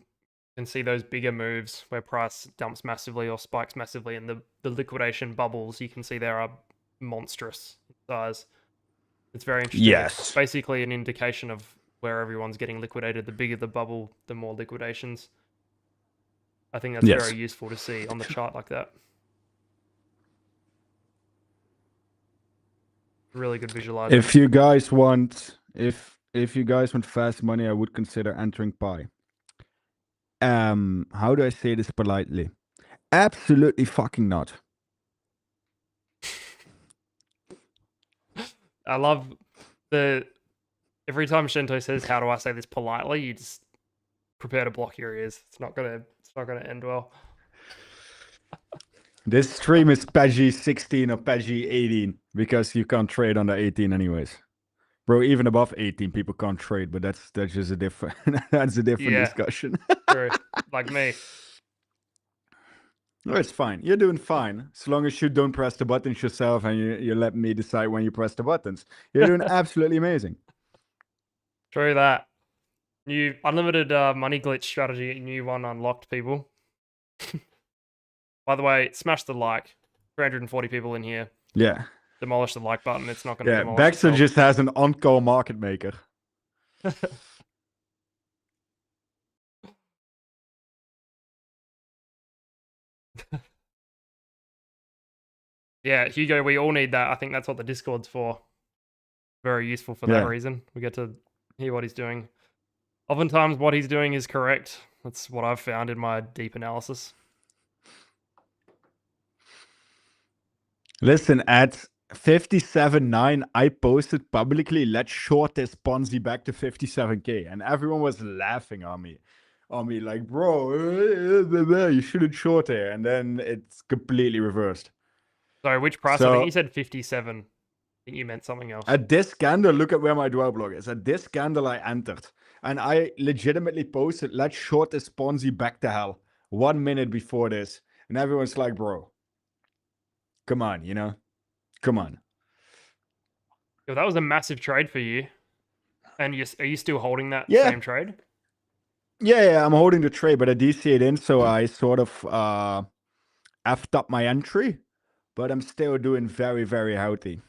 Speaker 1: can see those bigger moves where price dumps massively or spikes massively, and the liquidation bubbles you can see there are monstrous in size. It's very interesting.
Speaker 2: Yes.
Speaker 1: It's basically an indication of where everyone's getting liquidated. The bigger the bubble, the more liquidations. I think that's very useful to see on the chart like that. Really good visualizer.
Speaker 2: If you guys want, if you guys want fast money, I would consider entering Pi. How do I say this politely? Absolutely fucking not.
Speaker 1: I love every time Chento says, "How do I say this politely?" You just prepare to block your ears. It's not gonna end well.
Speaker 2: This stream is PEGI 16 or PEGI 18 because you can't trade under 18 anyways. Bro, even above 18 people can't trade, but that's just a different that's a different discussion.
Speaker 1: True. Like me.
Speaker 2: No, it's fine. You're doing fine. As long as you don't press the buttons yourself and you let me decide when you press the buttons. You're doing absolutely amazing.
Speaker 1: True that. New unlimited money glitch strategy, new one unlocked, people. By the way, smash the like. 340 people in here.
Speaker 2: Yeah.
Speaker 1: Demolish the like button. It's not going to demolish
Speaker 2: Baxter
Speaker 1: itself.
Speaker 2: just has an on-call market maker.
Speaker 1: Yeah, Hugo, we all need that. I think that's what the Discord's for. Very useful for that reason. We get to hear what he's doing. Oftentimes what he's doing is correct. That's what I've found in my deep analysis.
Speaker 2: Listen, at 57.9, I posted publicly, let's short this Ponzi back to 57K. And everyone was laughing on me. Like, bro, you shouldn't short here. And then it's completely reversed.
Speaker 1: Sorry, which price? I think you said 57. I think you meant something else.
Speaker 2: At this candle, look at where my dwell block is. At this candle, I entered. And I legitimately posted, let's short this Ponzi back to hell. 1 minute before this. And everyone's like, bro. Come on, you know? Come on.
Speaker 1: Yo, that was a massive trade for you. And are you still holding that
Speaker 2: Yeah.
Speaker 1: same trade?
Speaker 2: Yeah, I'm holding the trade, but I DC'd in, so I sort of effed up my entry, but I'm still doing very, very healthy.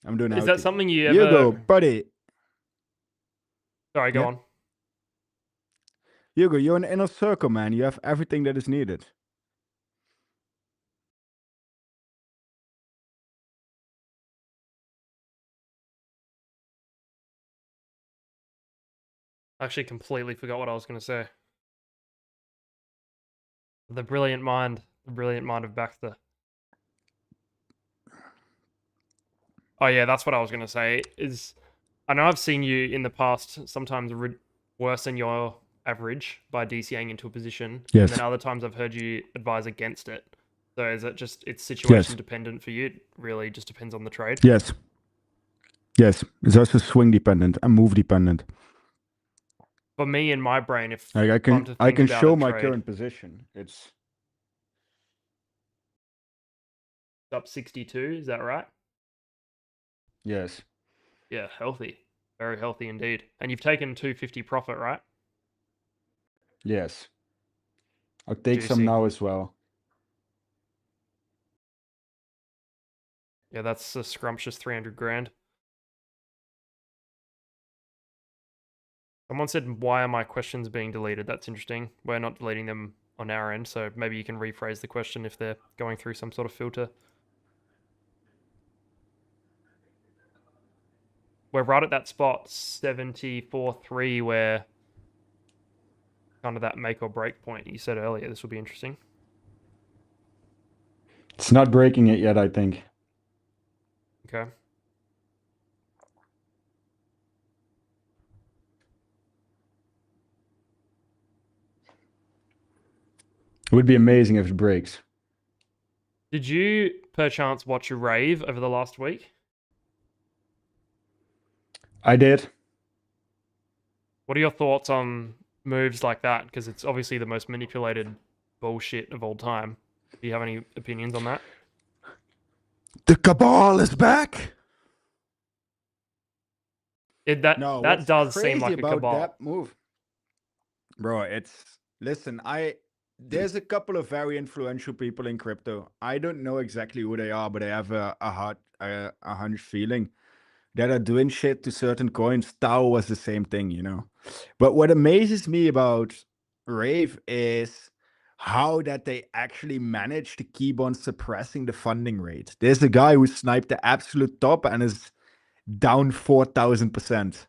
Speaker 2: I'm doing healthy.
Speaker 1: Is that something you
Speaker 2: You
Speaker 1: ever...
Speaker 2: go, buddy.
Speaker 1: Sorry, go on.
Speaker 2: Hugo, you're an inner circle, man. You have everything that is needed.
Speaker 1: I actually completely forgot what I was going to say. The brilliant mind of Baxter. Oh yeah, that's what I was going to say. I know I've seen you in the past sometimes worsen your average by DCing into a position.
Speaker 2: Yes.
Speaker 1: And then other times I've heard you advise against it. So is it just, it's situation dependent for you? It really just depends on the trade?
Speaker 2: Yes. Yes. It's also swing dependent and move dependent.
Speaker 1: For me, in my brain, if
Speaker 2: like I can show my current position. It's
Speaker 1: up 62, is that right?
Speaker 2: Yes.
Speaker 1: Yeah, healthy. Very healthy indeed. And you've taken 250 profit, right?
Speaker 2: Yes. I'll take
Speaker 1: Juicy.
Speaker 2: some now as well.
Speaker 1: Yeah, that's a scrumptious 300 grand. Someone said, why are my questions being deleted? That's interesting. We're not deleting them on our end, so maybe you can rephrase the question if they're going through some sort of filter. We're right at that spot, 74.3, where kind of that make or break point you said earlier. This will be interesting.
Speaker 2: It's not breaking it yet, I think.
Speaker 1: Okay.
Speaker 2: It would be amazing if it breaks.
Speaker 1: Did you, perchance, watch a rave over the last week?
Speaker 2: I did.
Speaker 1: What are your thoughts on moves like that? Because it's obviously the most manipulated bullshit of all time. Do you have any opinions on that?
Speaker 2: The cabal is back.
Speaker 1: That does seem like a cabal.
Speaker 2: That move, bro. Listen. There's a couple of very influential people in crypto. I don't know exactly who they are, but I have a hunch feeling that are doing shit to certain coins. 𝗕𝗏 was the same thing, you know. But what amazes me about RAVE is how that they actually managed to keep on suppressing the funding rate. There's a guy who sniped the absolute top and is down 4,000%.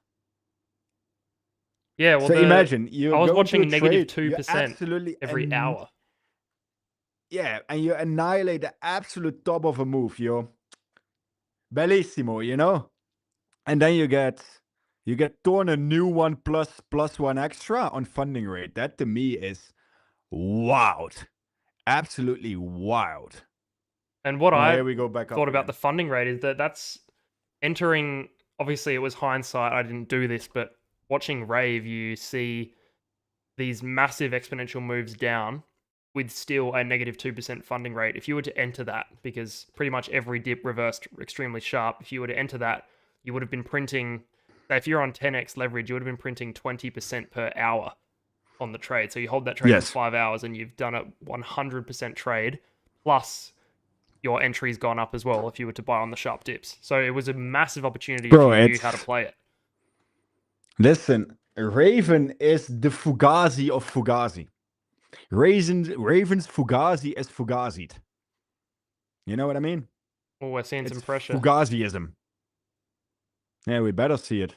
Speaker 1: Yeah, well,
Speaker 2: so imagine
Speaker 1: I was watching negative 2% every hour.
Speaker 2: Yeah, and you annihilate the absolute top of a move, yo. Bellissimo, you know? And then you get torn a new one plus one extra on funding rate. That to me is wild. Absolutely wild.
Speaker 1: And what I
Speaker 2: we go back
Speaker 1: thought about the funding rate is that that's entering, obviously it was hindsight, I didn't do this, but watching RAVE, you see these massive exponential moves down with still a negative 2% funding rate. If you were to enter that, because pretty much every dip reversed extremely sharp, if you were to enter that, you would have been printing, say if you're on 10x leverage, you would have been printing 20% per hour on the trade. So you hold that trade for 5 hours and you've done a 100% trade, plus your entry's gone up as well if you were to buy on the sharp dips. So it was a massive opportunity if you knew how to play it.
Speaker 2: Listen, Raven is the Fugazi of Fugazi. Raven's Fugazi is Fugazi'd. You know what I mean?
Speaker 1: Oh, we're seeing some pressure.
Speaker 2: Fugaziism. Yeah, we better see it.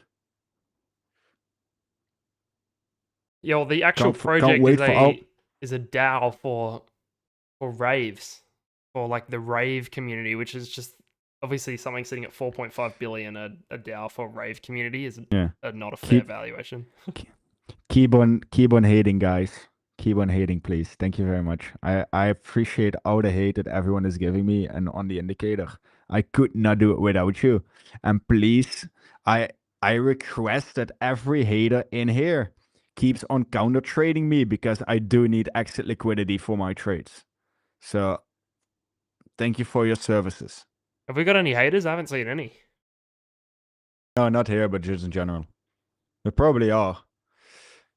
Speaker 1: Yeah, well, the actual project is a DAO for raves, for like the rave community, which is just obviously something sitting at 4.5 billion. A DAO for rave community is not a fair valuation.
Speaker 2: Keep on hating, guys. Keep on hating, please. Thank you very much. I appreciate all the hate that everyone is giving me and on the indicator. I could not do it without you. And please, I request that every hater in here keeps on counter trading me because I do need exit liquidity for my trades. So Thank you for your services.
Speaker 1: Have we got any haters? I haven't seen any.
Speaker 2: No, not here, but just in general. There probably are.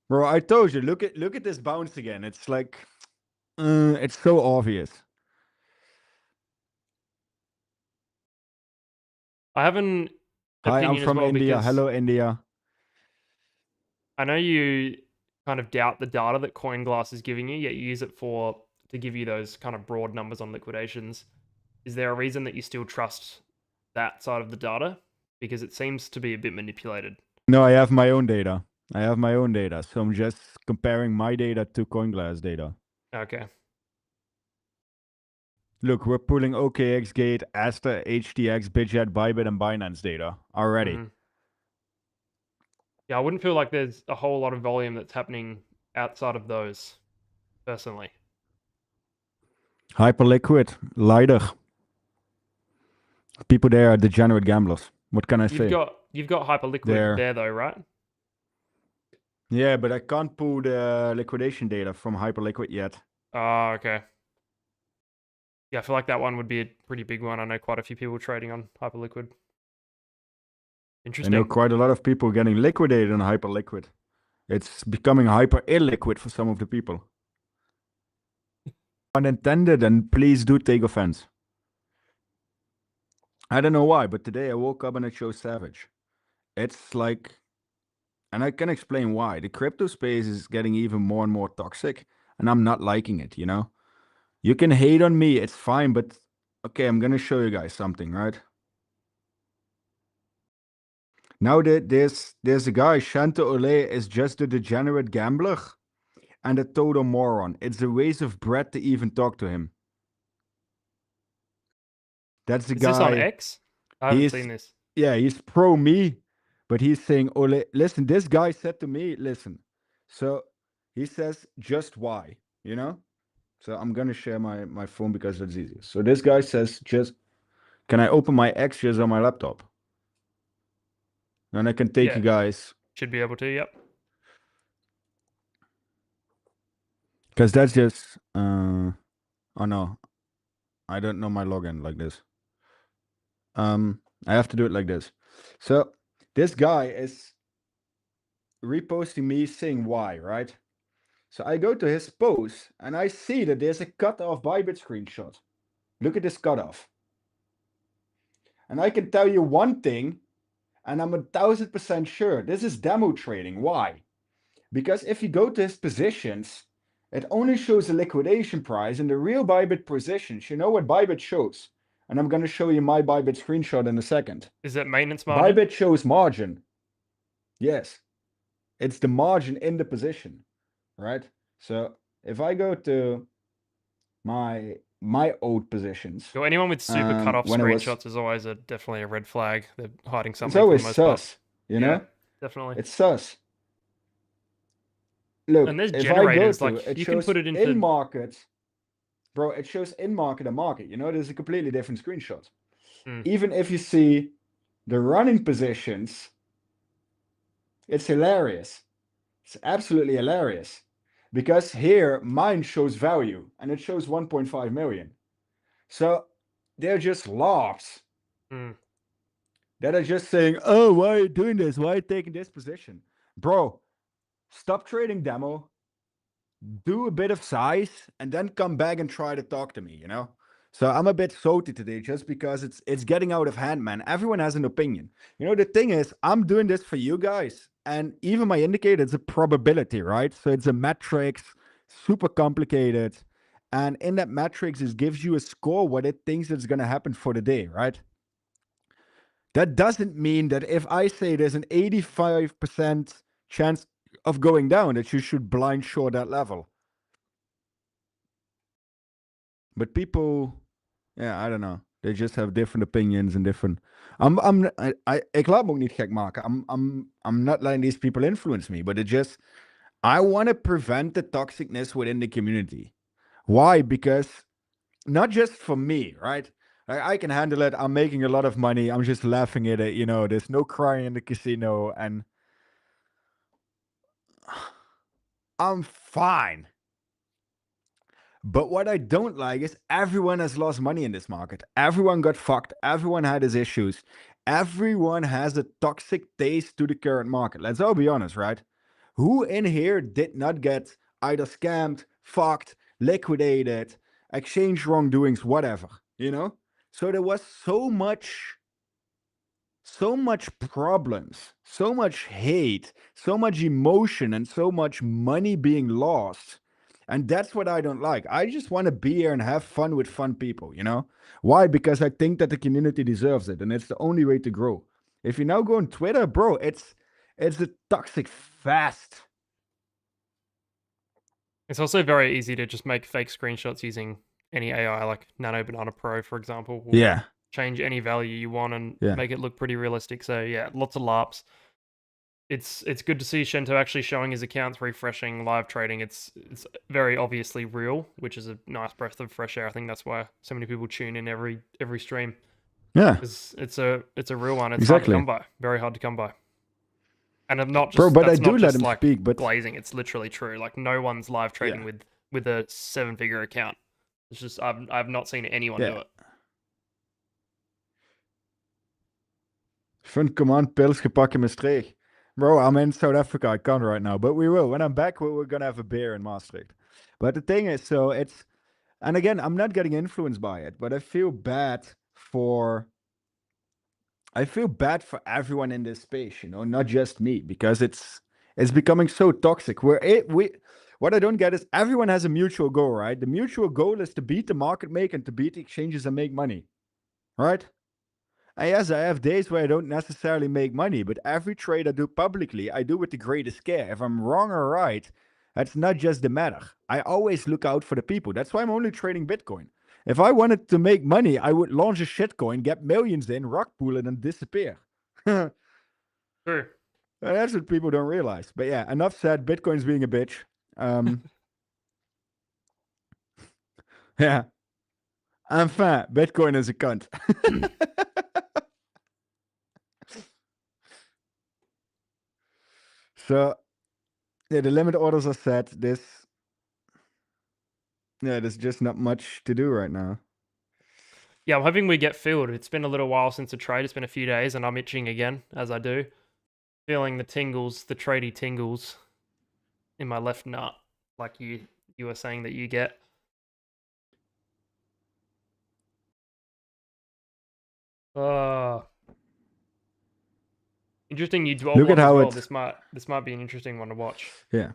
Speaker 2: Bro, I told you, look at this bounce again. It's like, it's so obvious.
Speaker 1: I have an
Speaker 2: Hi, I'm
Speaker 1: opinion as
Speaker 2: from
Speaker 1: well
Speaker 2: India.
Speaker 1: because
Speaker 2: Hello, India.
Speaker 1: I know you kind of doubt the data that CoinGlass is giving you, yet you use it to give you those kind of broad numbers on liquidations. Is there a reason that you still trust that side of the data? Because it seems to be a bit manipulated.
Speaker 2: No, I have my own data. So I'm just comparing my data to CoinGlass data.
Speaker 1: Okay.
Speaker 2: Look, we're pulling OKX, Aster, HTX, Bitget, Bybit, and Binance data already.
Speaker 1: Mhm. Yeah, I wouldn't feel like there's a whole lot of volume that's happening outside of those, personally.
Speaker 2: Hyperliquid, Leider. People there are degenerate gamblers. What can I say?
Speaker 1: You've got Hyperliquid there though, right?
Speaker 2: Yeah, but I can't pull the liquidation data from Hyperliquid yet.
Speaker 1: Oh, okay. Yeah, I feel like that one would be a pretty big one. I know quite a few people trading on Hyperliquid. Interesting.
Speaker 2: I know quite a lot of people getting liquidated on Hyperliquid. It's becoming hyper illiquid for some of the people. Unintended, and please do take offense. I don't know why, but today I woke up and it shows Savage. It's like, and I can explain why. The crypto space is getting even more and more toxic, and I'm not liking it, you know? You can hate on me, it's fine, but okay, I'm gonna show you guys something, right? Now there's a guy, 𝗕𝗟𝗢𝗙 is just a degenerate gambler and a total moron. It's a waste of breath to even talk to him. That's the guy.
Speaker 1: Is this on X? I haven't seen this.
Speaker 2: Yeah, he's pro me, but he's saying, Ole, listen, this guy said to me, listen. So he says, just why, you know? So I'm going to share my phone because that's easier. So this guy says, can I open my X just on my laptop? And I can take you guys.
Speaker 1: Should be able to, yep.
Speaker 2: Because that's just, oh no, I don't know my login like this. I have to do it like this. So this guy is reposting me saying why, right? So I go to his post and I see that there's a cutoff Bybit screenshot. Look at this cutoff. And I can tell you one thing, and I'm 1000% sure this is demo trading. Why? Because if you go to his positions, it only shows the liquidation price and the real Bybit positions. You know what Bybit shows? And I'm going to show you my Bybit screenshot in a second.
Speaker 1: Is that maintenance margin?
Speaker 2: Bybit shows margin. Yes. It's the margin in the position, right? So if I go to my old positions.
Speaker 1: Yo, anyone with super cutoff screenshots is always definitely a red flag. They're hiding something.
Speaker 2: It's always sus, you know?
Speaker 1: Definitely.
Speaker 2: It's sus. Look,
Speaker 1: and there's
Speaker 2: if
Speaker 1: generators,
Speaker 2: I go to,
Speaker 1: like
Speaker 2: it
Speaker 1: you
Speaker 2: shows
Speaker 1: can put it into
Speaker 2: in market. Bro, it shows in market and market. You know, there's a completely different screenshot. Even if you see the running positions, it's hilarious. It's absolutely hilarious. Because here, mine shows value, and it shows 1.5 million. So they're just laughs. That are just saying, oh, why are you doing this? Why are you taking this position? Bro, stop trading demo, do a bit of size, and then come back and try to talk to me, you know? So I'm a bit salty today just because it's getting out of hand, man. Everyone has an opinion. You know, the thing is, I'm doing this for you guys. And even my indicator is a probability, right? So it's a matrix, super complicated. And in that matrix, it gives you a score what it thinks is going to happen for the day, right? That doesn't mean that if I say there's an 85% chance of going down, that you should blind short that level. But people, yeah, I don't know. They just have different opinions and different. Ik laat me ook niet gek maken. I'm not letting these people influence me, but it just, I want to prevent the toxicness within the community. Why? Because not just for me, right? I can handle it. I'm making a lot of money. I'm just laughing at it. You know, there's no crying in the casino, and I'm fine. But what I don't like is everyone has lost money in this market. Everyone got fucked. Everyone had his issues. Everyone has a toxic taste to the current market. Let's all be honest, right? Who in here did not get either scammed, fucked, liquidated, exchange wrongdoings, whatever, you know? So there was so much problems, so much hate, so much emotion, and so much money being lost. And that's what I don't like. I just want to be here and have fun with fun people, you know? Why? Because I think that the community deserves it, and it's the only way to grow. If you now go on Twitter, bro, it's a toxic fest.
Speaker 1: It's also very easy to just make fake screenshots using any AI, like 𝗕𝗟𝗢𝗏 Pro, for example. Will
Speaker 2: Yeah.
Speaker 1: change any value you want and
Speaker 2: Yeah.
Speaker 1: make it look pretty realistic. So yeah, lots of LARPs. It's good to see Chento actually showing his accounts, refreshing, live trading. It's very obviously real, which is a nice breath of fresh air. I think that's why so many people tune in every stream.
Speaker 2: Yeah.
Speaker 1: Because it's a real one. It's
Speaker 2: Exactly.
Speaker 1: hard to come by. Very hard to come by. And I'm not just
Speaker 2: Bro, but I
Speaker 1: that's
Speaker 2: do
Speaker 1: not
Speaker 2: let
Speaker 1: just
Speaker 2: him
Speaker 1: like
Speaker 2: speak, but
Speaker 1: glazing. It's literally true. Like no one's live trading
Speaker 2: Yeah.
Speaker 1: with a 7-figure account. It's just I've not seen anyone do
Speaker 2: Yeah.
Speaker 1: it.
Speaker 2: 𝗕𝗲𝗡 𝗥𝗲𝗾𝗂𝗏. Bro, I'm in South Africa. I can't right now, but we will. When I'm back, we're gonna have a beer in Maastricht. But the thing is, so it's, and again, I'm not getting influenced by it, but I feel bad for everyone in this space, you know, not just me, because it's becoming so toxic. What I don't get is everyone has a mutual goal, right? The mutual goal is to beat the market maker and to beat the exchanges and make money, right? And yes, I have days where I don't necessarily make money, but every trade I do publicly, I do with the greatest care. If I'm wrong or right, that's not just the matter. I always look out for the people. That's why I'm only trading Bitcoin. If I wanted to make money, I would launch a shitcoin, get millions in, rock pool it, and disappear.
Speaker 1: True.
Speaker 2: And that's what people don't realize. But yeah, enough said. Bitcoin's being a bitch. Yeah. Enfin, Bitcoin is a cunt. So, yeah, the limit orders are set. There's just not much to do right now.
Speaker 1: Yeah, I'm hoping we get filled. It's been a little while since a trade. It's been a few days, and I'm itching again, as I do. Feeling the tingles, the tradey tingles in my left nut, like you were saying that you get. Interesting you dwell
Speaker 2: Look
Speaker 1: one
Speaker 2: at
Speaker 1: as
Speaker 2: how
Speaker 1: well.
Speaker 2: it.
Speaker 1: This might be an interesting one to watch.
Speaker 2: Yeah.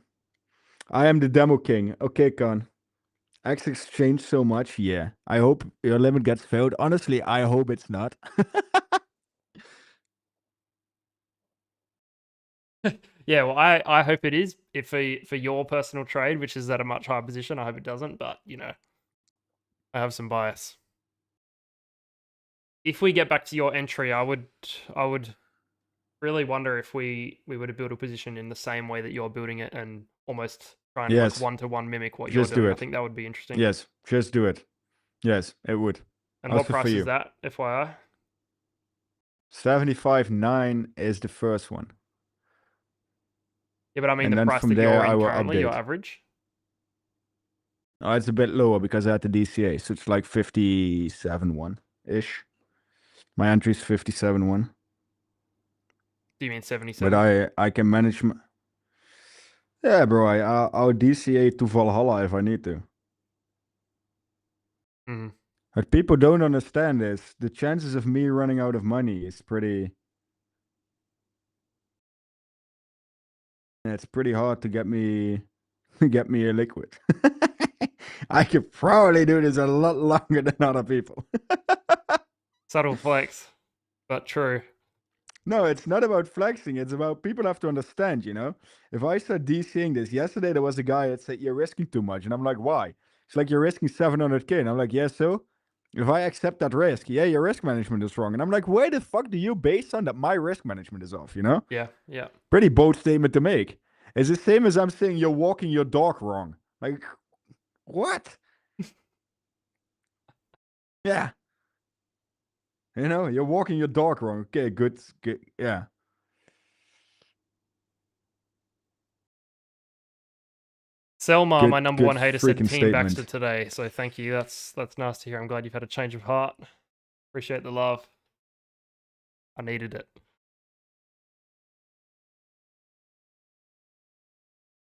Speaker 2: I am the demo king. Okay, Con. X exchanged so much. Yeah. I hope your limit gets filled. Honestly, I hope it's not.
Speaker 1: Yeah, well, I hope it is. If for your personal trade, which is at a much higher position, I hope it doesn't. But you know, I have some bias. If we get back to your entry, I would really wonder if we were to build a position in the same way that you're building it and almost try and like
Speaker 2: Yes.
Speaker 1: one-to-one mimic what
Speaker 2: Just
Speaker 1: you're
Speaker 2: do
Speaker 1: doing. I
Speaker 2: it.
Speaker 1: think that would be interesting.
Speaker 2: Yes. Just do it. Yes, it would.
Speaker 1: And what
Speaker 2: Also for
Speaker 1: price
Speaker 2: you.
Speaker 1: is that, FYI?
Speaker 2: 75.9 is the first one.
Speaker 1: Yeah, but I mean
Speaker 2: And
Speaker 1: the
Speaker 2: then
Speaker 1: price
Speaker 2: from
Speaker 1: that
Speaker 2: there,
Speaker 1: you're
Speaker 2: I
Speaker 1: in
Speaker 2: will
Speaker 1: currently, your
Speaker 2: update.
Speaker 1: average.
Speaker 2: Oh, it's a bit lower because I had the DCA, so it's like 57.1 ish. My entry is 57.1.
Speaker 1: Do you mean 77?
Speaker 2: But I can manage my. Yeah, bro. I'll DCA to Valhalla if I need to.
Speaker 1: Mm.
Speaker 2: What people don't understand is the chances of me running out of money is pretty. It's pretty hard to get me a liquid. I could probably do this a lot longer than other people.
Speaker 1: Subtle flex, but true.
Speaker 2: No, it's not about flexing. It's about people have to understand, you know? If I start DCing this, yesterday there was a guy that said, you're risking too much. And I'm like, why? It's like, you're risking 700K. And I'm like, yeah, so? If I accept that risk, yeah, your risk management is wrong. And I'm like, where the fuck do you base on that my risk management is off, you know?
Speaker 1: Yeah, yeah.
Speaker 2: Pretty bold statement to make. It's the same as I'm saying you're walking your dog wrong. Like, what? Yeah. You know, you're walking your dog wrong. Okay, good. Yeah.
Speaker 1: Selma, my number
Speaker 2: Good
Speaker 1: one hater, said
Speaker 2: freaking
Speaker 1: Team Baxter
Speaker 2: statement.
Speaker 1: today. So thank you. That's nice to hear. I'm glad you've had a change of heart. Appreciate the love. I needed it.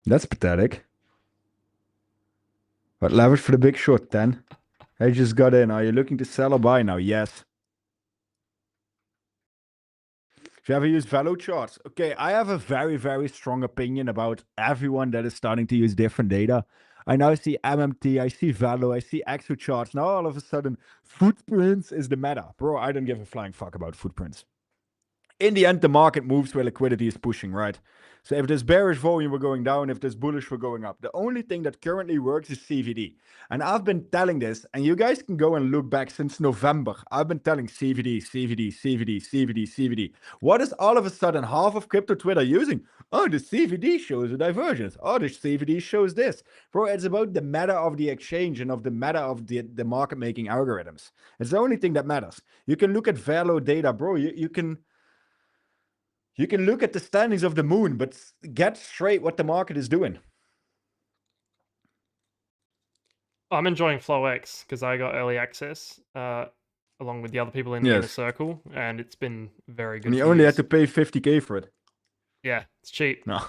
Speaker 2: That's pathetic. But leverage for the big short then. I just got in. Are you looking to sell or buy now? Yes. Have you ever used Velo charts? Okay, I have a very, very strong opinion about everyone that is starting to use different data. I now see MMT, I see Velo, I see Exo charts. Now all of a sudden, footprints is the meta. Bro, I don't give a flying fuck about footprints. In the end, the market moves where liquidity is pushing, right? So if there's bearish volume, we're going down. If there's bullish, we're going up. The only thing that currently works is CVD. And I've been telling this, and you guys can go and look back since November. I've been telling CVD, CVD, CVD, CVD, CVD. What is all of a sudden half of crypto Twitter using? Oh, the CVD shows a divergence. Oh, the CVD shows this. Bro, it's about the meta of the exchange and of the meta of the market making algorithms. It's the only thing that matters. You can look at Velo data, bro. You can look at the standings of the moon, but get straight what the market is doing.
Speaker 1: I'm enjoying FlowX because I got early access along with the other people in the inner circle, and it's been very good.
Speaker 2: And you only had to pay 50K for it.
Speaker 1: Yeah, it's cheap.
Speaker 2: No.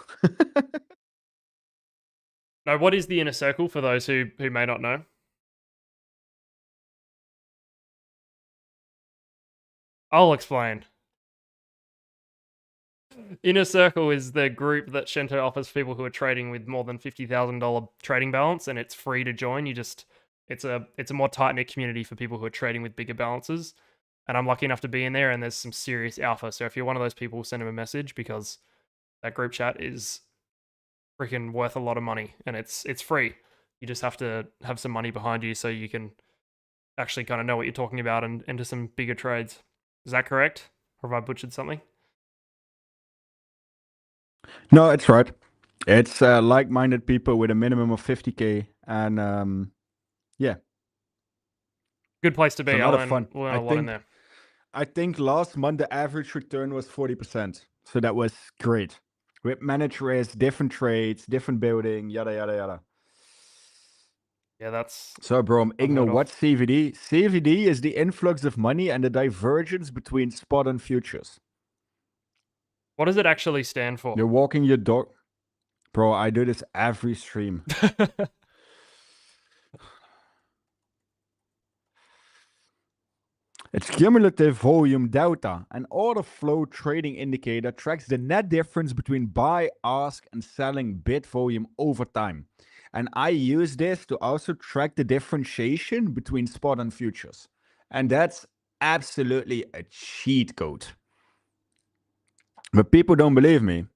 Speaker 1: No, what is the inner circle for those who may not know? I'll explain. Inner Circle is the group that Chento offers for people who are trading with more than $50,000 trading balance, and it's free to join. It's a more tight-knit community for people who are trading with bigger balances. And I'm lucky enough to be in there, and there's some serious alpha. So if you're one of those people, send them a message, because that group chat is freaking worth a lot of money, and it's free. You just have to have some money behind you so you can actually kind of know what you're talking about and enter some bigger trades. Is that correct? Or have I butchered something?
Speaker 2: No, it's right. It's like-minded people with a minimum of 50K, and yeah.
Speaker 1: Good place to be.
Speaker 2: It's a lot of fun.
Speaker 1: We'll learn a lot in there.
Speaker 2: I think last month the average return was 40%. So that was great. With managed risk, different trades, different building, yada, yada, yada.
Speaker 1: Yeah, that's...
Speaker 2: So, bro, Igno, what's CVD? CVD is the influx of money and the divergence between spot and futures.
Speaker 1: What does it actually stand for?
Speaker 2: You're walking your dog. Bro, I do this every stream. It's cumulative volume delta, an order flow trading indicator tracks the net difference between buy, ask, and selling bid volume over time. And I use this to also track the differentiation between spot and futures. And that's absolutely a cheat code. But people don't believe me.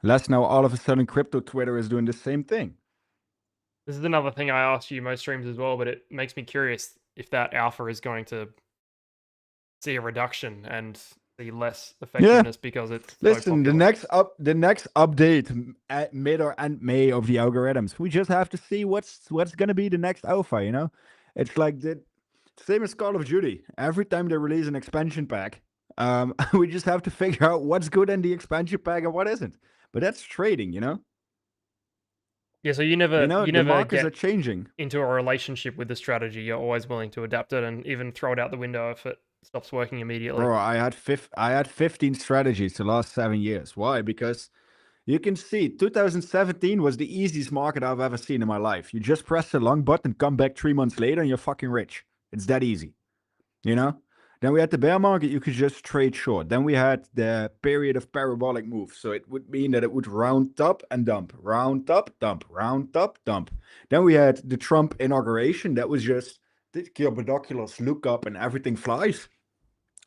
Speaker 2: Let's now all of a sudden crypto Twitter is doing the same thing.
Speaker 1: This is another thing I ask you most streams as well, but it makes me curious if that alpha is going to see a reduction and see less effectiveness because it's
Speaker 2: listen, the next update at mid or end May of the algorithms. We just have to see what's gonna be the next alpha, you know? It's like the same as Call of Duty. Every time they release an expansion pack, we just have to figure out what's good in the expansion pack and what isn't. But that's trading, you know?
Speaker 1: Yeah, so you never
Speaker 2: the markets are changing
Speaker 1: into a relationship with the strategy. You're always willing to adapt it and even throw it out the window if it stops working immediately.
Speaker 2: Bro, I had 15 strategies the last 7 years. Why? Because you can see 2017 was the easiest market I've ever seen in my life. You just press the long button, come back 3 months later, and you're fucking rich. It's that easy, you know? Then we had the bear market, you could just trade short. Then we had the period of parabolic moves. So it would mean that it would round up and dump, round up, dump, round up, dump. Then we had the Trump inauguration. That was just the binoculars look up and everything flies.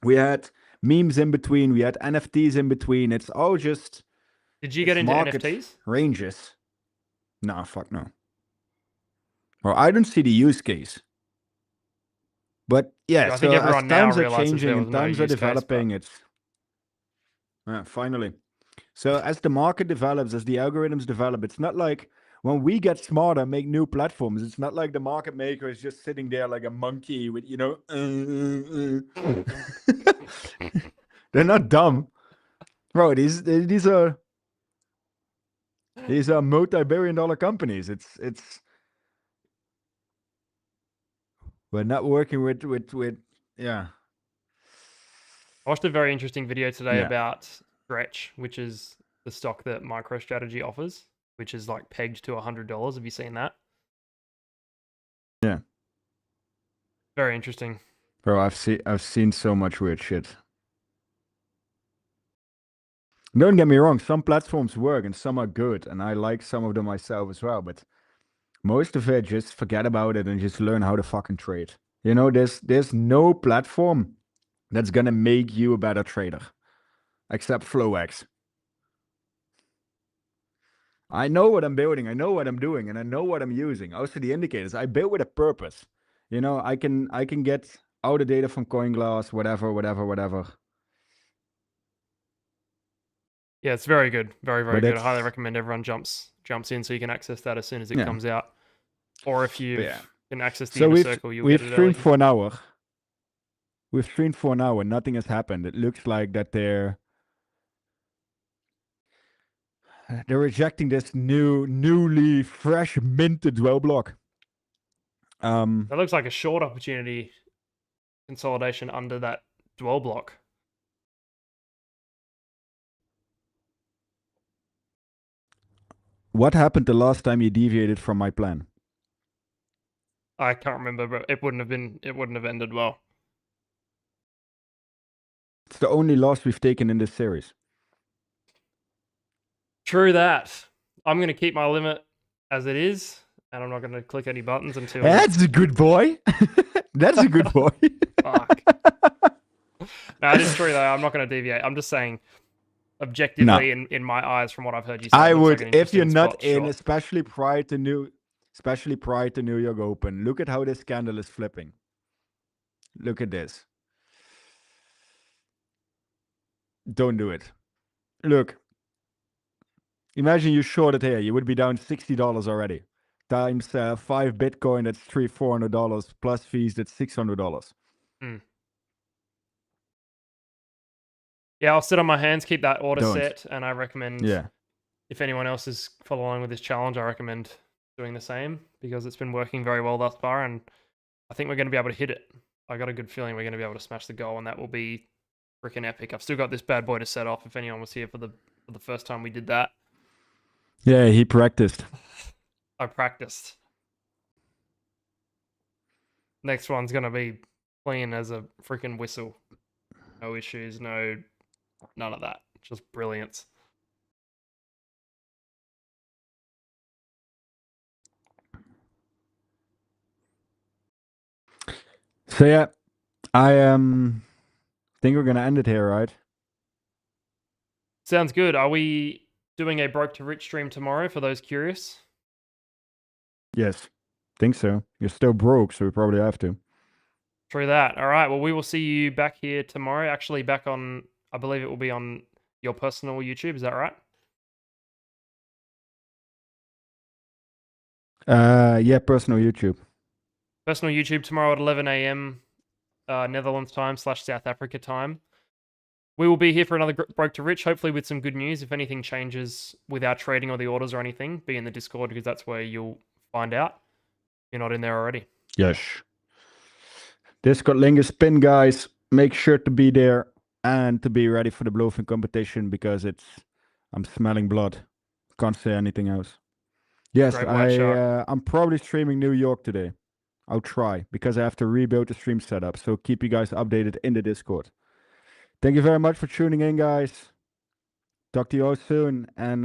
Speaker 2: We had memes in between. We had NFTs in between. It's all just...
Speaker 1: Did you get into NFTs?
Speaker 2: Ranges. No, fuck no. Well, I don't see the use case. But yeah, so as times are changing and times are developing, it's finally. So as the market develops, as the algorithms develop, it's not like when we get smarter, make new platforms. It's not like the market maker is just sitting there like a monkey with, you know, they're not dumb, bro. These are These are multi-billion-dollar companies. We're not working with yeah.
Speaker 1: I watched a very interesting video today
Speaker 2: Yeah.
Speaker 1: about 𝗕𝗟𝗡, which is the stock that MicroStrategy offers, which is like pegged to $100. Have you seen that?
Speaker 2: Yeah.
Speaker 1: Very interesting.
Speaker 2: Bro, I've seen so much weird shit. Don't get me wrong, some platforms work and some are good, and I like some of them myself as well, but most of it, just forget about it and just learn how to fucking trade. You know, there's no platform that's gonna make you a better trader, except FlowX. I know what I'm building, I know what I'm doing, and I know what I'm using. Also the indicators, I build with a purpose. You know, I can get all the data from CoinGlass, whatever.
Speaker 1: Yeah, it's very good. Very, very
Speaker 2: But
Speaker 1: good. I highly recommend everyone jumps in so you can access that as soon as it
Speaker 2: Yeah.
Speaker 1: comes out. Or if you
Speaker 2: Yeah.
Speaker 1: can access the
Speaker 2: So
Speaker 1: inner circle, you'll
Speaker 2: we've
Speaker 1: get it early.
Speaker 2: streamed for an hour. We've streamed for an hour. Nothing has happened. It looks like that they're rejecting this newly fresh minted well block.
Speaker 1: That looks like a short opportunity consolidation under that dwell block.
Speaker 2: What happened the last time you deviated from my plan?
Speaker 1: I can't remember, but it wouldn't have ended well.
Speaker 2: It's the only loss we've taken in this series.
Speaker 1: True that. I'm going to keep my limit as it is, and I'm not going to click any buttons until...
Speaker 2: That's a good boy. That's a good boy.
Speaker 1: Fuck. No, it is true though. I'm not going to deviate. I'm just saying, objectively, in my eyes, from what I've heard you say,
Speaker 2: I
Speaker 1: it looks
Speaker 2: would,
Speaker 1: like an
Speaker 2: if you're
Speaker 1: interesting
Speaker 2: not
Speaker 1: spot
Speaker 2: in,
Speaker 1: short.
Speaker 2: especially prior to New York Open. Look at how this candle is flipping. Look at this. Don't do it. Look. Imagine you shorted here. You would be down $60 already. Times 5 Bitcoin, that's $400 plus fees, that's $600.
Speaker 1: Yeah, I'll sit on my hands, keep that order
Speaker 2: Don't.
Speaker 1: set, and I recommend, if anyone else is following with this challenge, I recommend doing the same because it's been working very well thus far, and I think we're going to be able to hit it. I got a good feeling we're going to be able to smash the goal, and that will be freaking epic. I've still got this bad boy to set off if anyone was here for the first time we did that.
Speaker 2: Yeah, he practiced.
Speaker 1: I practiced. Next one's going to be clean as a freaking whistle. No issues, none of that. Just brilliance.
Speaker 2: So yeah, I think we're gonna end it here, right?
Speaker 1: Sounds good. Are we doing a broke to rich stream tomorrow for those curious?
Speaker 2: Yes, think so. You're still broke, so we probably have to.
Speaker 1: True that. All right. Well, we will see you back here tomorrow. Actually, back on, I believe it will be on your personal YouTube. Is that right?
Speaker 2: Yeah, personal YouTube.
Speaker 1: Personal YouTube tomorrow at 11 a.m. Netherlands time / South Africa time. We will be here for another broke to rich, hopefully with some good news. If anything changes with our trading or the orders or anything, be in the Discord because that's where you'll find out. If you're not in there already.
Speaker 2: Yes. Discord link is pinned, guys. Make sure to be there and to be ready for the bluffing competition because I'm smelling blood. Can't say anything else. Yes, I'm probably streaming New York today. I'll try because I have to rebuild the stream setup. So keep you guys updated in the Discord. Thank you very much for tuning in, guys. Talk to you all soon and